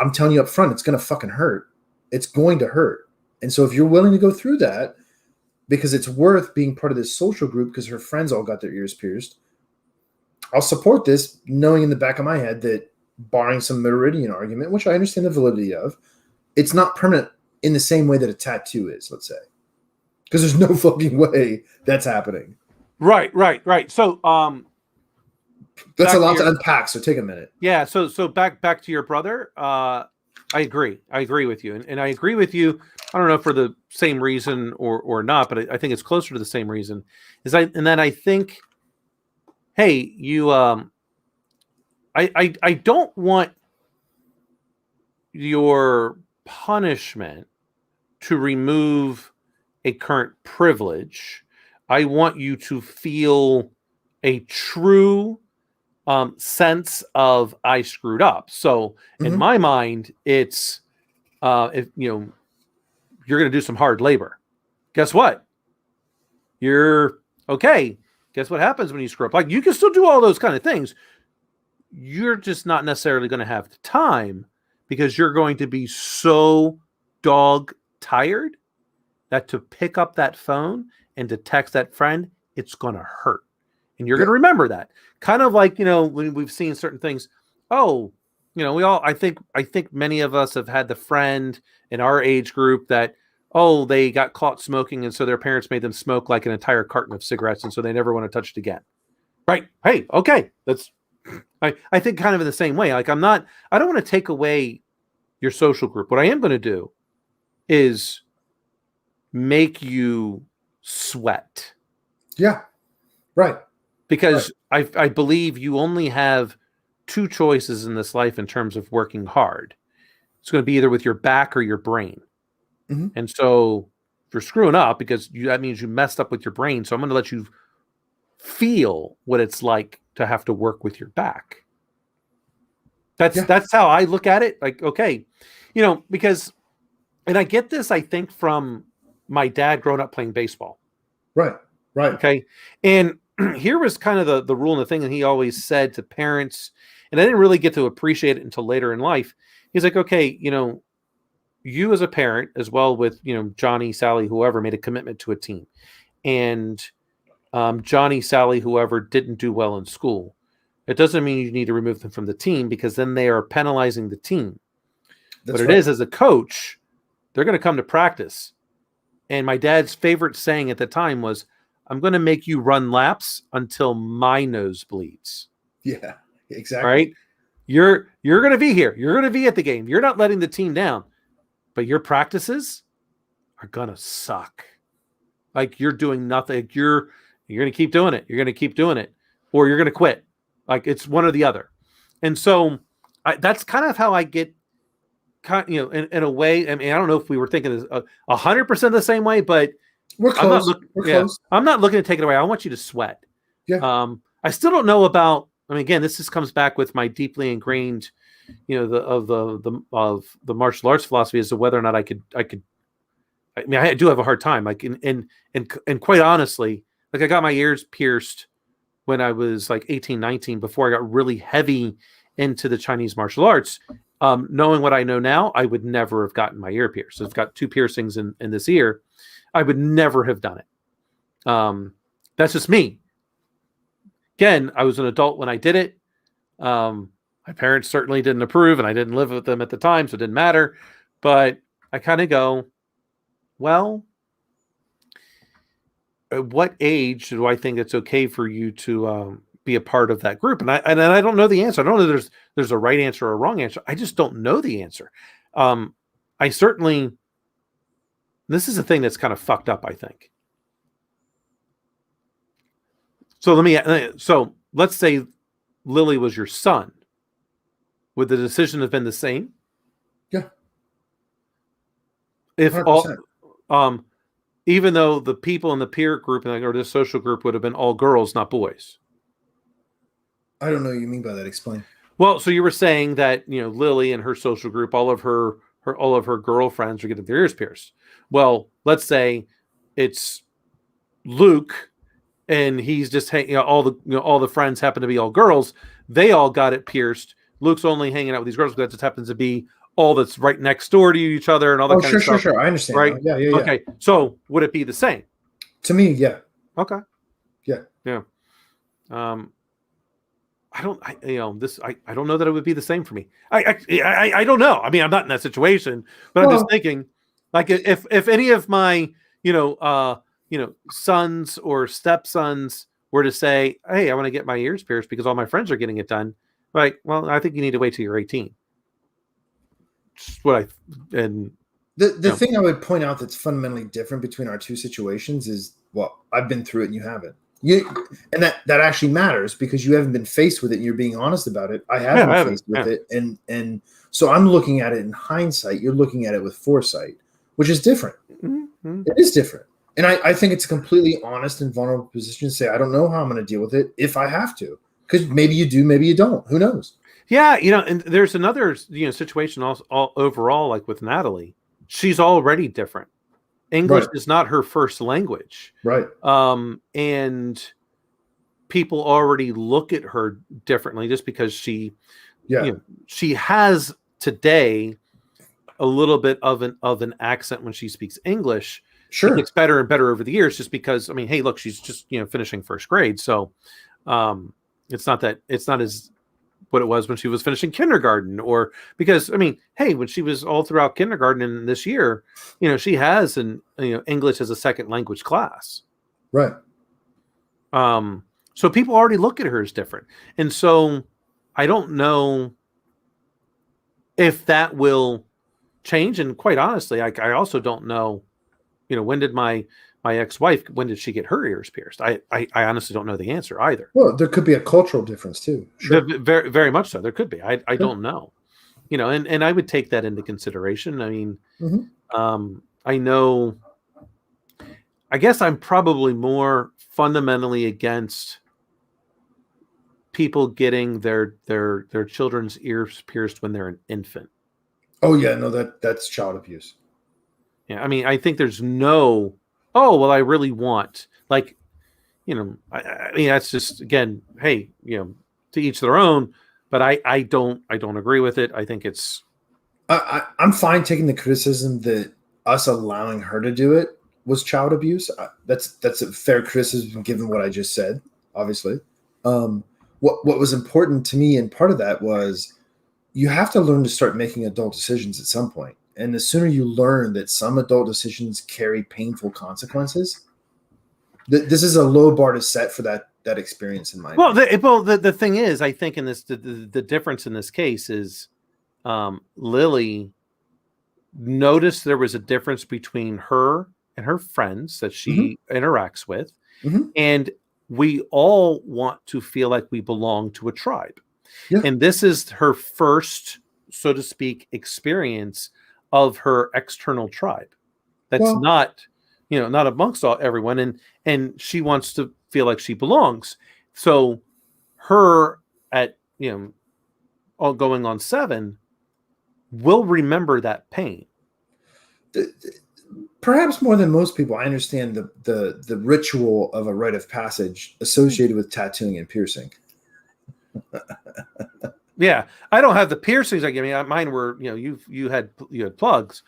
I'm telling you up front, it's going to fucking hurt. It's going to hurt. And so if you're willing to go through that because it's worth being part of this social group because her friends all got their ears pierced, I'll support this, knowing in the back of my head that barring some meridian argument, which I understand the validity of, it's not permanent in the same way that a tattoo is, let's say. Because there's no fucking way that's happening. Right. So that's a lot to unpack, so take a minute. Yeah, so back to your brother. I agree with you. And I agree with you, I don't know for the same reason or not, but I think it's closer to the same reason. I think, hey, you I don't want your punishment to remove a current privilege. I want you to feel a true sense of I screwed up. So in my mind, it's if you're going to do some hard labor. Guess what? You're okay. Guess what happens when you screw up? Like you can still do all those kind of things. You're just not necessarily going to have the time because you're going to be so dog tired that to pick up that phone and to text that friend, it's going to hurt. And you're going to remember that. Kind of like, when we've seen certain things, I think many of us have had the friend in our age group that, they got caught smoking. And so their parents made them smoke like an entire carton of cigarettes. And so they never want to touch it again. Right. Hey, okay. I think kind of in the same way. Like I don't want to take away your social group. What I am going to do is make you sweat. Yeah. Right. Because I believe you only have two choices in this life in terms of working hard. It's going to be either with your back or your brain. Mm-hmm. And so if you're screwing up, because that means you messed up with your brain. So I'm going to let you feel what it's like to have to work with your back. That's how I look at it. Like, okay, because, and I get this, I think, from my dad growing up playing baseball. Right. Okay. And here was kind of the rule and the thing that he always said to parents, and I didn't really get to appreciate it until later in life. He's like, okay, you as a parent, as well with, Johnny, Sally, whoever, made a commitment to a team. And Johnny, Sally, whoever didn't do well in school. It doesn't mean you need to remove them from the team because then they are penalizing the team. That's what it is, as a coach, they're going to come to practice. And my dad's favorite saying at the time was, I'm going to make you run laps until my nose bleeds. Yeah, exactly. All right. You're going to be here. You're going to be at the game. You're not letting the team down, but your practices are going to suck. Like you're doing nothing. You're going to keep doing it. You're going to keep doing it, or you're going to quit. Like it's one or the other. And so that's kind of how I get, in a way. I mean, I don't know if we were thinking 100% the same way, but we're close. Close. I'm not looking to take it away. I want you to sweat. Yeah. I still don't know about. I mean, again, this just comes back with my deeply ingrained, of the martial arts philosophy as to whether or not I could. I mean, I do have a hard time. Like, and quite honestly, like I got my ears pierced when I was like 18, 19, before I got really heavy into the Chinese martial arts. Knowing what I know now, I would never have gotten my ear pierced. So I've got 2 piercings in this ear. I would never have done it. That's just me. Again, I was an adult when I did it. My parents certainly didn't approve, and I didn't live with them at the time, so it didn't matter. But I kind of go, well, at what age do I think it's okay for you to be a part of that group? And I don't know the answer. I don't know there's a right answer or a wrong answer. I just don't know the answer. I certainly, this is a thing that's kind of fucked up, I think. So let's say Lily was your son. Would the decision have been the same? Yeah. If 100%. all, even though the people in the peer group or the social group would have been all girls, not boys. I don't know what you mean by that. Explain. Well, so you were saying that, Lily and her social group, all of her girlfriends are getting their ears pierced. Well, let's say it's Luke, and he's just all the friends happen to be all girls. They all got it pierced. Luke's only hanging out with these girls because that just happens to be all that's right next door to each other and all that kind of stuff. Sure. I understand. Right? Yeah. Okay. So would it be the same? To me, yeah. Okay. Yeah. I don't know that it would be the same for me. I don't know. I mean, I'm not in that situation, but I'm just thinking, like, if any of my sons or stepsons were to say, "Hey, I want to get my ears pierced because all my friends are getting it done," right? Well, I think you need to wait till you're 18. The thing I would point out that's fundamentally different between our two situations is, well, I've been through it and you haven't. And that actually matters because you haven't been faced with it and you're being honest about it. I have been faced with it. And so I'm looking at it in hindsight. You're looking at it with foresight, which is different. Mm-hmm. It is different. And I think it's a completely honest and vulnerable position to say, I don't know how I'm going to deal with it if I have to. Because maybe you do, maybe you don't. Who knows? Yeah, and there's another situation also all overall, like with Natalie. She's already different. English is not her first language. Right. And people already look at her differently just because she has today a little bit of an accent when she speaks English. Sure. It gets better and better over the years just because, I mean, hey, look, she's just, finishing first grade. So it's not as what it was when she was finishing kindergarten, or because, I mean, hey, when she was all throughout kindergarten and this year, she has English as a second language class. Right. So people already look at her as different. And so I don't know if that will change. And quite honestly, I also don't know, when did my ex-wife, when did she get her ears pierced? I honestly don't know the answer either. Well, there could be a cultural difference too. Sure. Very, very much so. There could be. I don't know. And I would take that into consideration. I mean, I know, I guess I'm probably more fundamentally against people getting their children's ears pierced when they're an infant. Oh yeah, no, that's child abuse. Yeah, I mean, I think there's no, I really want, like, I mean, that's just, again, hey, to each their own, but I don't agree with it. I think it's, I'm fine taking the criticism that us allowing her to do it was child abuse. That's a fair criticism given what I just said, obviously. What was important to me, and part of that was you have to learn to start making adult decisions at some point. And the sooner you learn that some adult decisions carry painful consequences, this is a low bar to set for that experience in my opinion. The thing is, I think in this, the difference in this case is Lily noticed there was a difference between her and her friends that she interacts with. Mm-hmm. And we all want to feel like we belong to a tribe. Yeah. And this is her first, so to speak, experience of her external tribe. That's not amongst everyone. And she wants to feel like she belongs. So her at, all going on 7 will remember that pain. Perhaps more than most people, I understand the ritual of a rite of passage associated with tattooing and piercing. Yeah, I don't have the piercings. I mean, mine were, you had plugs,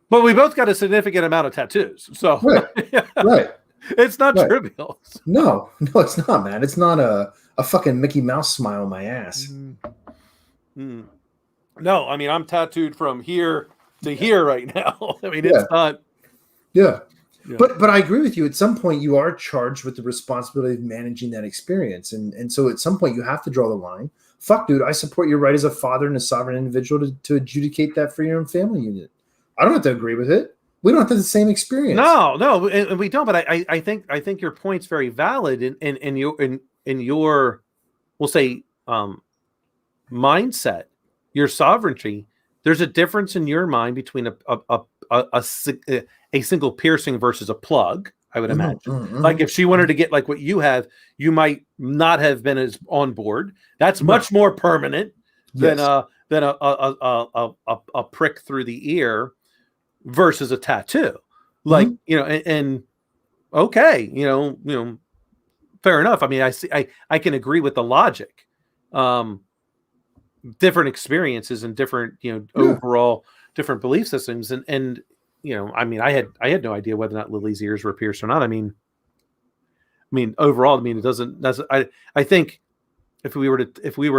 but we both got a significant amount of tattoos. So right. It's not trivial. No, it's not, man. It's not a fucking Mickey Mouse smile on my ass. Mm. No, I mean, I'm tattooed from here to here right now. I mean, it's not. Yeah. Yeah. But I agree with you. At some point, you are charged with the responsibility of managing that experience, and so at some point, you have to draw the line. Fuck, dude, I support your right as a father and a sovereign individual to adjudicate that for your own family unit. I don't have to agree with it. We don't have to have the same experience. No, and we don't. But I think your point's very valid in your we'll say mindset, your sovereignty. There's a difference in your mind between a single piercing versus a plug. I would imagine. Like if she wanted to get like what you have, you might not have been as on board. That's much more permanent than a prick through the ear versus a tattoo. Like, and okay, fair enough. I mean, I can agree with the logic. Different experiences and different, overall different belief systems. And I mean, I had no idea whether or not Lily's ears were pierced or not. I mean, overall, it doesn't. I think if we were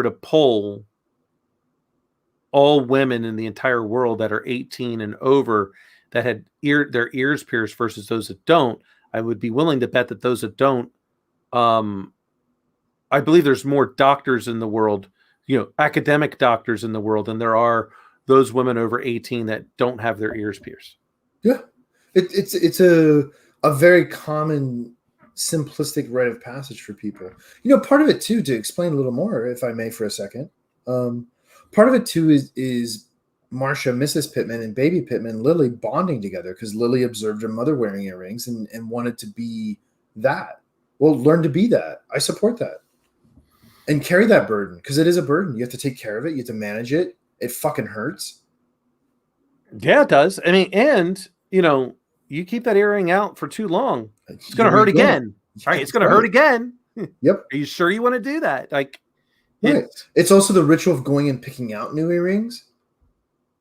to poll all women in the entire world that are 18 and over that had their ears pierced versus those that don't, I would be willing to bet that those that don't. I believe there's more doctors in the world, academic doctors in the world, than there are those women over 18 that don't have their ears pierced. Yeah, it's a very common simplistic rite of passage for people. Part of it too, to explain a little more, if I may, for a second. Part of it too is Marcia, Mrs. Pittman, and baby Pittman, Lily, bonding together because Lily observed her mother wearing earrings and wanted to be that. Well, learn to be that. I support that. And carry that burden, because it is a burden. You have to take care of it. You have to manage it. It fucking hurts. Yeah, it does. I mean, and you keep that earring out for too long, it's going to hurt again. Right? It's going to hurt again. Yep. Are you sure you want to do that? Like, right. It's also the ritual of going and picking out new earrings,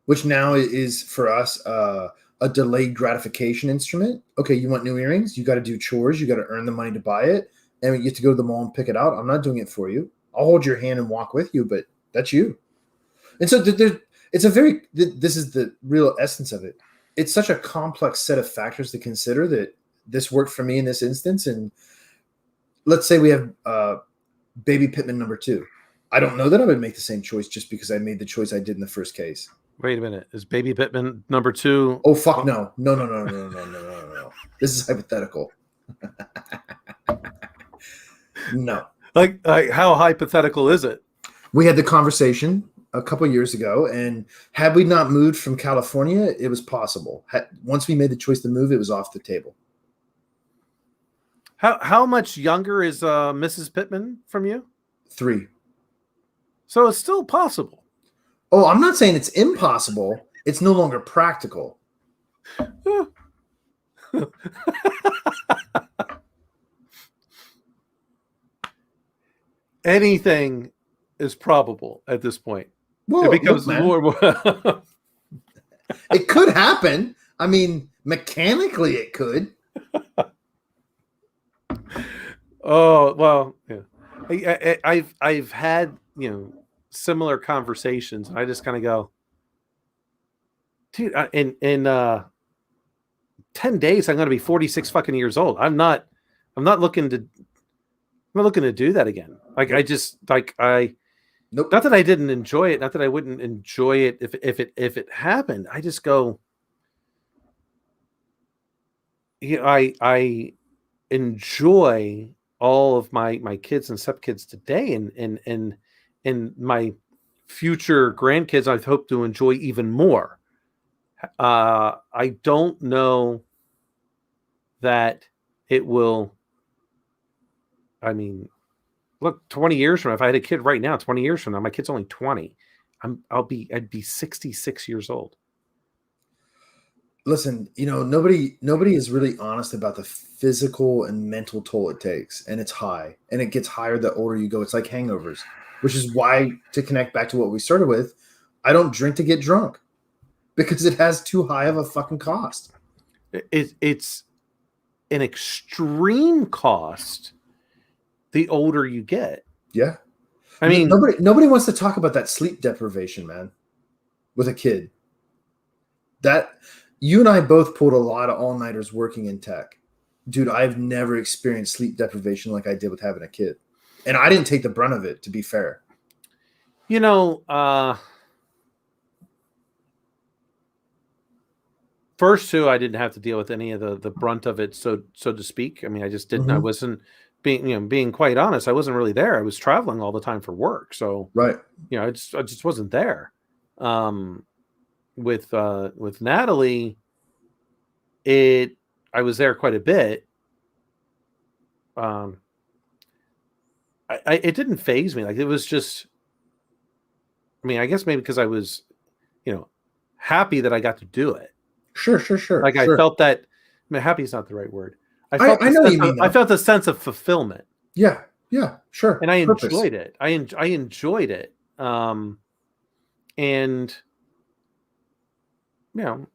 which now is for us a delayed gratification instrument. Okay, you want new earrings? You got to do chores. You got to earn the money to buy it. And you have to go to the mall and pick it out. I'm not doing it for you. I'll hold your hand and walk with you, but that's you. And so this is the real essence of it. It's such a complex set of factors to consider that this worked for me in this instance. And let's say we have baby Pittman number 2. I don't know that I would make the same choice just because I made the choice I did in the first case. Wait a minute. Is baby Pittman number 2? Oh, fuck no. No. This is hypothetical. No. Like how hypothetical is it? We had the conversation a couple of years ago, and had we not moved from California, it was possible. Once we made the choice to move, it was off the table. How much younger is Mrs. Pittman from you? 3. So it's still possible. Oh, I'm not saying it's impossible. It's no longer practical. Anything is probable at this point. Well, it becomes more. It could happen. I mean, mechanically, it could. Oh well, yeah. I've had similar conversations. I just kind of go, dude. In 10 days, I'm going to be 46 fucking years old. I'm not looking to do that again. Like nope. Not that I didn't enjoy it. Not that I wouldn't enjoy it if it happened. I just go, I enjoy all of my kids and stepkids today, and my future grandkids I hope to enjoy even more. I don't know that it will. I mean, look, 20 years from now, if I had a kid right now, 20 years from now, my kid's only 20. I'd be 66 years old. Listen, nobody is really honest about the physical and mental toll it takes, and it's high, and it gets higher the older you go. It's like hangovers, which is why, to connect back to what we started with, I don't drink to get drunk, because it has too high of a fucking cost. It's an extreme cost the older you get. Yeah. I mean, nobody wants to talk about that sleep deprivation, man, with a kid. That, you and I both pulled a lot of all-nighters working in tech. Dude, I've never experienced sleep deprivation like I did with having a kid. And I didn't take the brunt of it, to be fair. You know, first two, I didn't have to deal with any of the brunt of it, so to speak. I mean, I just didn't. I wasn't being quite honest. I wasn't really there. I was traveling all the time for work, so right. I just wasn't there. With Natalie, I was there quite a bit. It didn't faze me. Like, it was just. I mean, I guess maybe because I was, happy that I got to do it. Sure. Like, I felt that. I mean, happy is not the right word. I know you mean that. I felt a sense of fulfillment. Yeah, sure. And I enjoyed it. I enjoyed it. And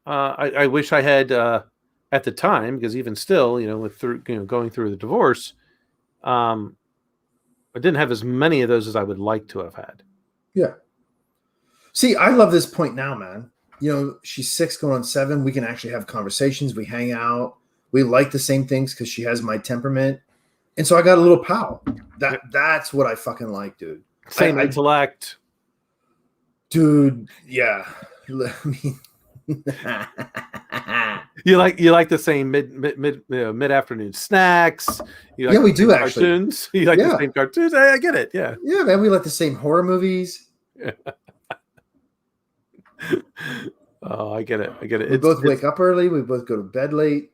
I wish I had at the time, because even still, going through the divorce, I didn't have as many of those as I would like to have had. Yeah. See, I love this point now, man. She's 6 going on 7. We can actually have conversations. We hang out. We like the same things because she has my temperament. And so I got a little pal. That's what I fucking like, dude. Same intellect. Dude, yeah. I mean, you like the same mid afternoon snacks. We do actually. Cartoons. You like the same cartoons. I get it. Yeah. Yeah, man. We like the same horror movies. Oh, I get it. We both wake up early. We both go to bed late.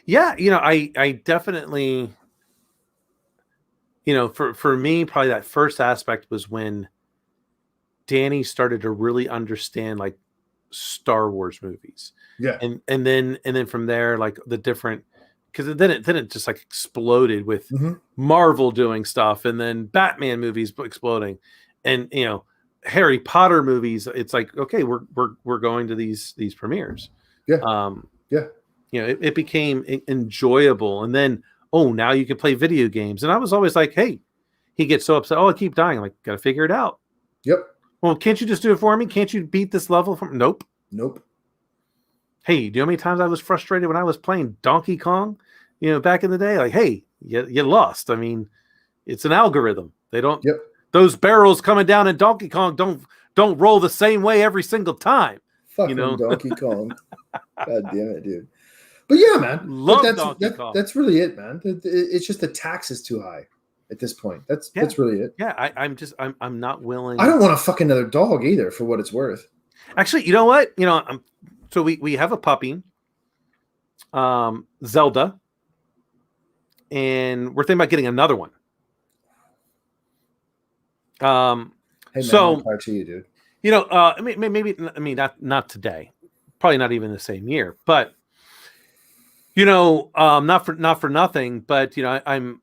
Yeah, I definitely, for me, probably that first aspect was when Danny started to really understand, like, Star Wars movies. Yeah. And then from there, like, the different, because then it just, like, exploded with Marvel doing stuff, and then Batman movies exploding, and Harry Potter movies. It's like, okay, we're going to these premieres. Yeah. It became enjoyable, and then now you can play video games. And I was always like, hey, he gets so upset. Oh, I keep dying. I'm like, gotta figure it out. Yep. Well, can't you just do it for me? Can't you beat this level from? Nope. Hey, do you know how many times I was frustrated when I was playing Donkey Kong? Back in the day, like, hey, you lost. I mean, it's an algorithm. They don't. Yep. Those barrels coming down in Donkey Kong don't roll the same way every single time. Fucking Donkey Kong. God damn it, dude. But yeah, man. Donkey Kong. That's really it, man. It's just the tax is too high at this point. That's really it. Yeah, I'm not willing. I don't want to fuck another dog either, for what it's worth. Actually, you know what? So we have a puppy, Zelda, and we're thinking about getting another one. Hey man, so I'll to you, dude. Maybe not today, probably not even the same year, but not for nothing, but you've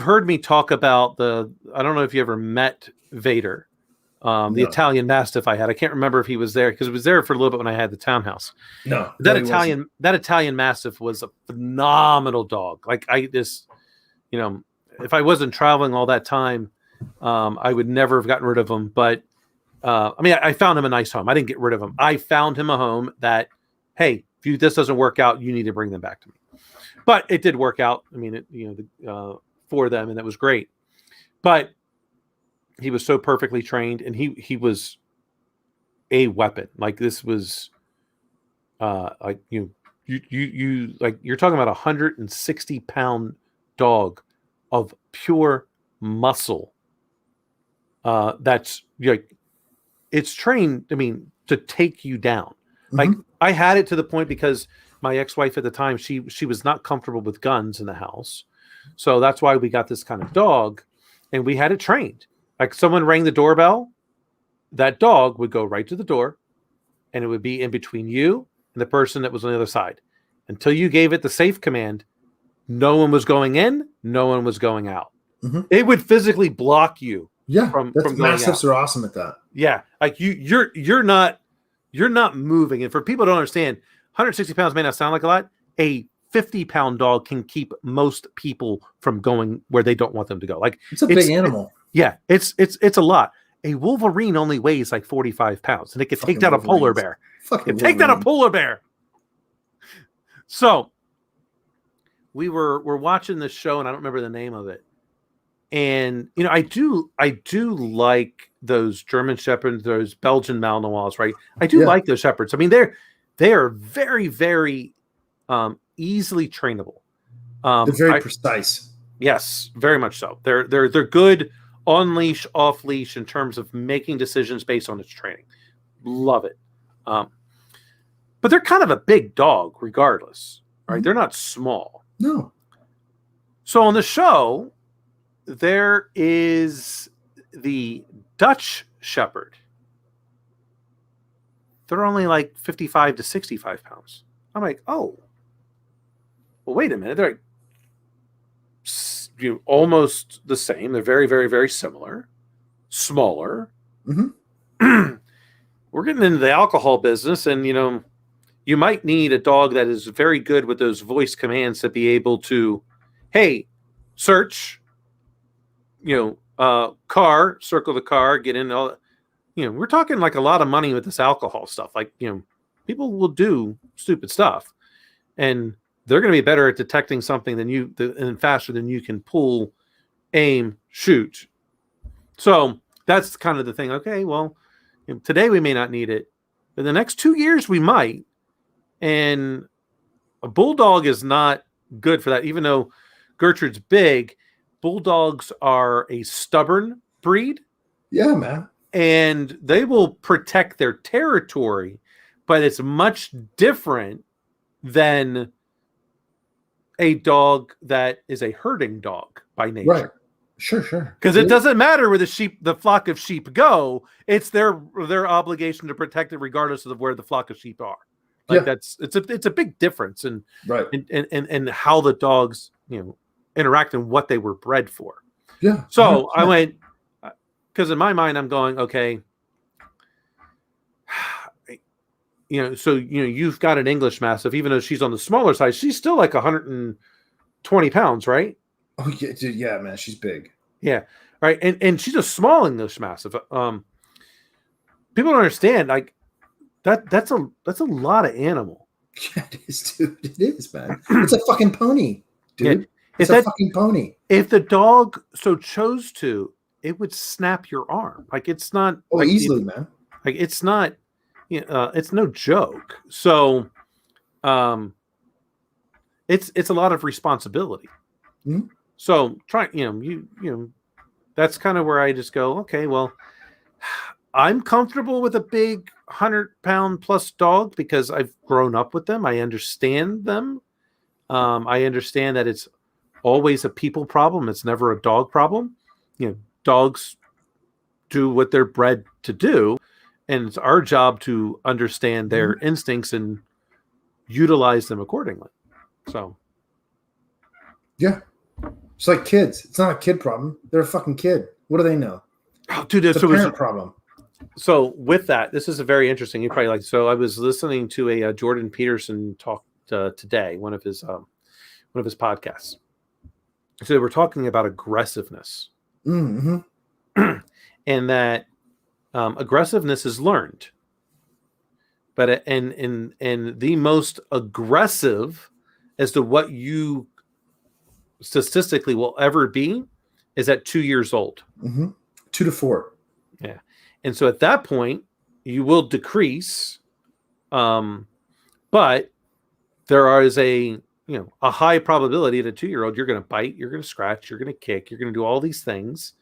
heard me talk about I don't know if you ever met Vader, the Italian Mastiff I had. I can't remember if he was there, because it was there for a little bit when I had the townhouse. No, that Italian Mastiff was a phenomenal dog. Like, I just, if I wasn't traveling all that time, I would never have gotten rid of him. But I found him a nice home. I didn't get rid of him. I found him a home that, hey, if this doesn't work out, you need to bring them back to me. But it did work out. I mean, for them, and it was great. But he was so perfectly trained, and he was a weapon. Like, this was like you like, you're talking about 160-pound dog of pure muscle. That's like, it's trained, to take you down. Like, I had it to the point, because my ex-wife at the time, she was not comfortable with guns in the house. So that's why we got this kind of dog, and we had it trained. Like, someone rang the doorbell, that dog would go right to the door, and it would be in between you and the person that was on the other side. Until you gave it the safe command, no one was going in, no one was going out. It would physically block you. Yeah, from going Mastiffs out. are awesome at that. Yeah, like, you're not moving. And for people who don't understand, 160 pounds may not sound like a lot. A 50-pound dog can keep most people from going where they don't want them to go. Like, it's a big animal. Yeah, it's a lot. A Wolverine only weighs like 45 pounds, and it could Fucking take down a polar Wolverines. bear. Fucking Take down a Wolverine. polar bear. So we're watching this show, and I don't remember the name of it. And I do like those German shepherds, those Belgian Malinois, right? I do like those shepherds. I mean, they are very, very easily trainable. They're very precise. Yes, very much so. They're good on leash, off leash in terms of making decisions based on its training. Love it. But they're kind of a big dog, regardless. Right? Mm-hmm. They're not small. No. So on the show, there is the Dutch Shepherd. They're only like 55 to 65 pounds. I'm like, oh, well, wait a minute. They're like, almost the same. They're very, very, very similar. Smaller. Mm-hmm. We're getting into the alcohol business, and you might need a dog that is very good with those voice commands to be able to, hey, search, car, circle the car, get in all, we're talking like a lot of money with this alcohol stuff. Like, people will do stupid stuff, and they're going to be better at detecting something and faster than you can pull, aim, shoot. So that's kind of the thing. Okay, well, today we may not need it, but the next 2 years we might. And a bulldog is not good for that. Even though Gertrude's big, bulldogs are a stubborn breed. Yeah, man. And they will protect their territory, but it's much different than a dog that is a herding dog by nature. Right. Sure. Because it doesn't matter where the flock of sheep go. It's their obligation to protect it regardless of where the flock of sheep are. Like it's a big difference in right and how the dogs interact and what they were bred for. Yeah. So 100%. I went, because in my mind I'm going, okay, so you've got an English Mastiff, even though she's on the smaller side, she's still like 120 pounds, right? Oh yeah, dude, yeah, man, she's big. Yeah, right, and she's a small English Mastiff. People don't understand, like. That's a lot of animal. Yeah, it is, dude. It is, man. It's a fucking pony, dude. Yeah. It's a fucking pony. If the dog so chose to, it would snap your arm. Like, it's not. Oh, like, easily, man. Like, it's not. It's no joke. So, it's a lot of responsibility. Mm-hmm. So try. That's kind of where I just go. Okay, well, I'm comfortable with a big 100-pound plus dog because I've grown up with them. I understand them. I understand that it's always a people problem. It's never a dog problem. Dogs do what they're bred to do, and it's our job to understand their instincts and utilize them accordingly. So, yeah, it's like kids. It's not a kid problem. They're a fucking kid. What do they know? Oh, dude, it's a parent problem. So with that, this is a very interesting. You probably like. So I was listening to a Jordan Peterson talk today, one of his podcasts. So they were talking about aggressiveness, mm-hmm. and that aggressiveness is learned. But and the most aggressive as to what you statistically will ever be is at 2 years old. Mm-hmm. 2 to 4. Yeah. And so at that point, you will decrease, but there is a high probability that a 2-year-old, you're going to bite, you're going to scratch, you're going to kick, you're going to do all these things,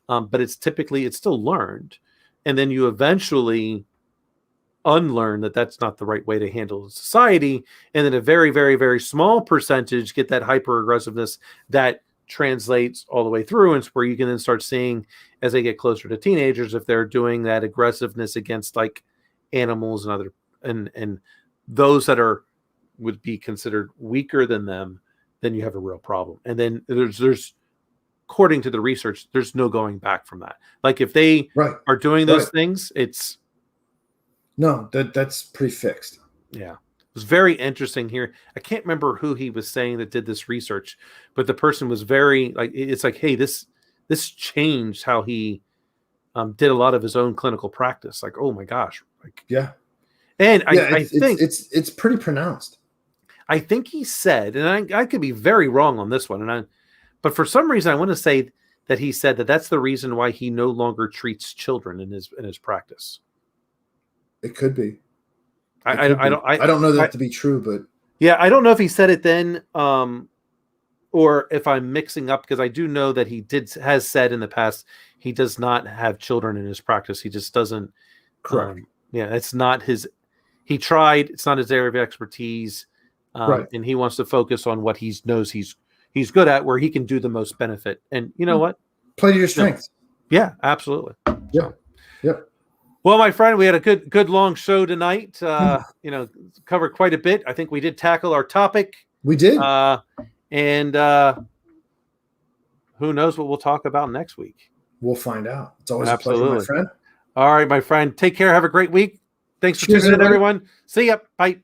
but it's still learned, and then you eventually unlearn that that's not the right way to handle society, and then a very, very, very small percentage get that hyper aggressiveness that translates all the way through, and it's where you can then start seeing as they get closer to teenagers if they're doing that aggressiveness against like animals and other and those that would be considered weaker than them, then you have a real problem. And then there's according to the research, there's no going back from that. Like if they are doing those things, it's that's pretty fixed. Yeah. It was very interesting here. I can't remember who he was saying that did this research, but the person was very like, it's like, hey, this changed how he did a lot of his own clinical practice. Like, oh my gosh. Like, Yeah. and Yeah, I think it's pretty pronounced. I think he said, and I could be very wrong on this one, but for some reason I want to say that he said that that's the reason why he no longer treats children in his practice. It could be. I don't know that to be true, but yeah, I don't know if he said it then, or if I'm mixing up, because I do know that he has said in the past he does not have children in his practice. He just doesn't. Correct. Yeah, it's not his. He tried. It's not his area of expertise, Right. And he wants to focus on what he knows he's good at, where he can do the most benefit. And you know what? Play to your strengths. Yeah, absolutely. Yeah. Yep. Well, my friend, we had a good long show tonight. Covered quite a bit. I think we did tackle our topic. We did. And who knows what we'll talk about next week? We'll find out. It's always Absolutely. a pleasure, my friend. All right, my friend. Take care. Have a great week. Thanks for tuning in, everyone. See ya. Bye.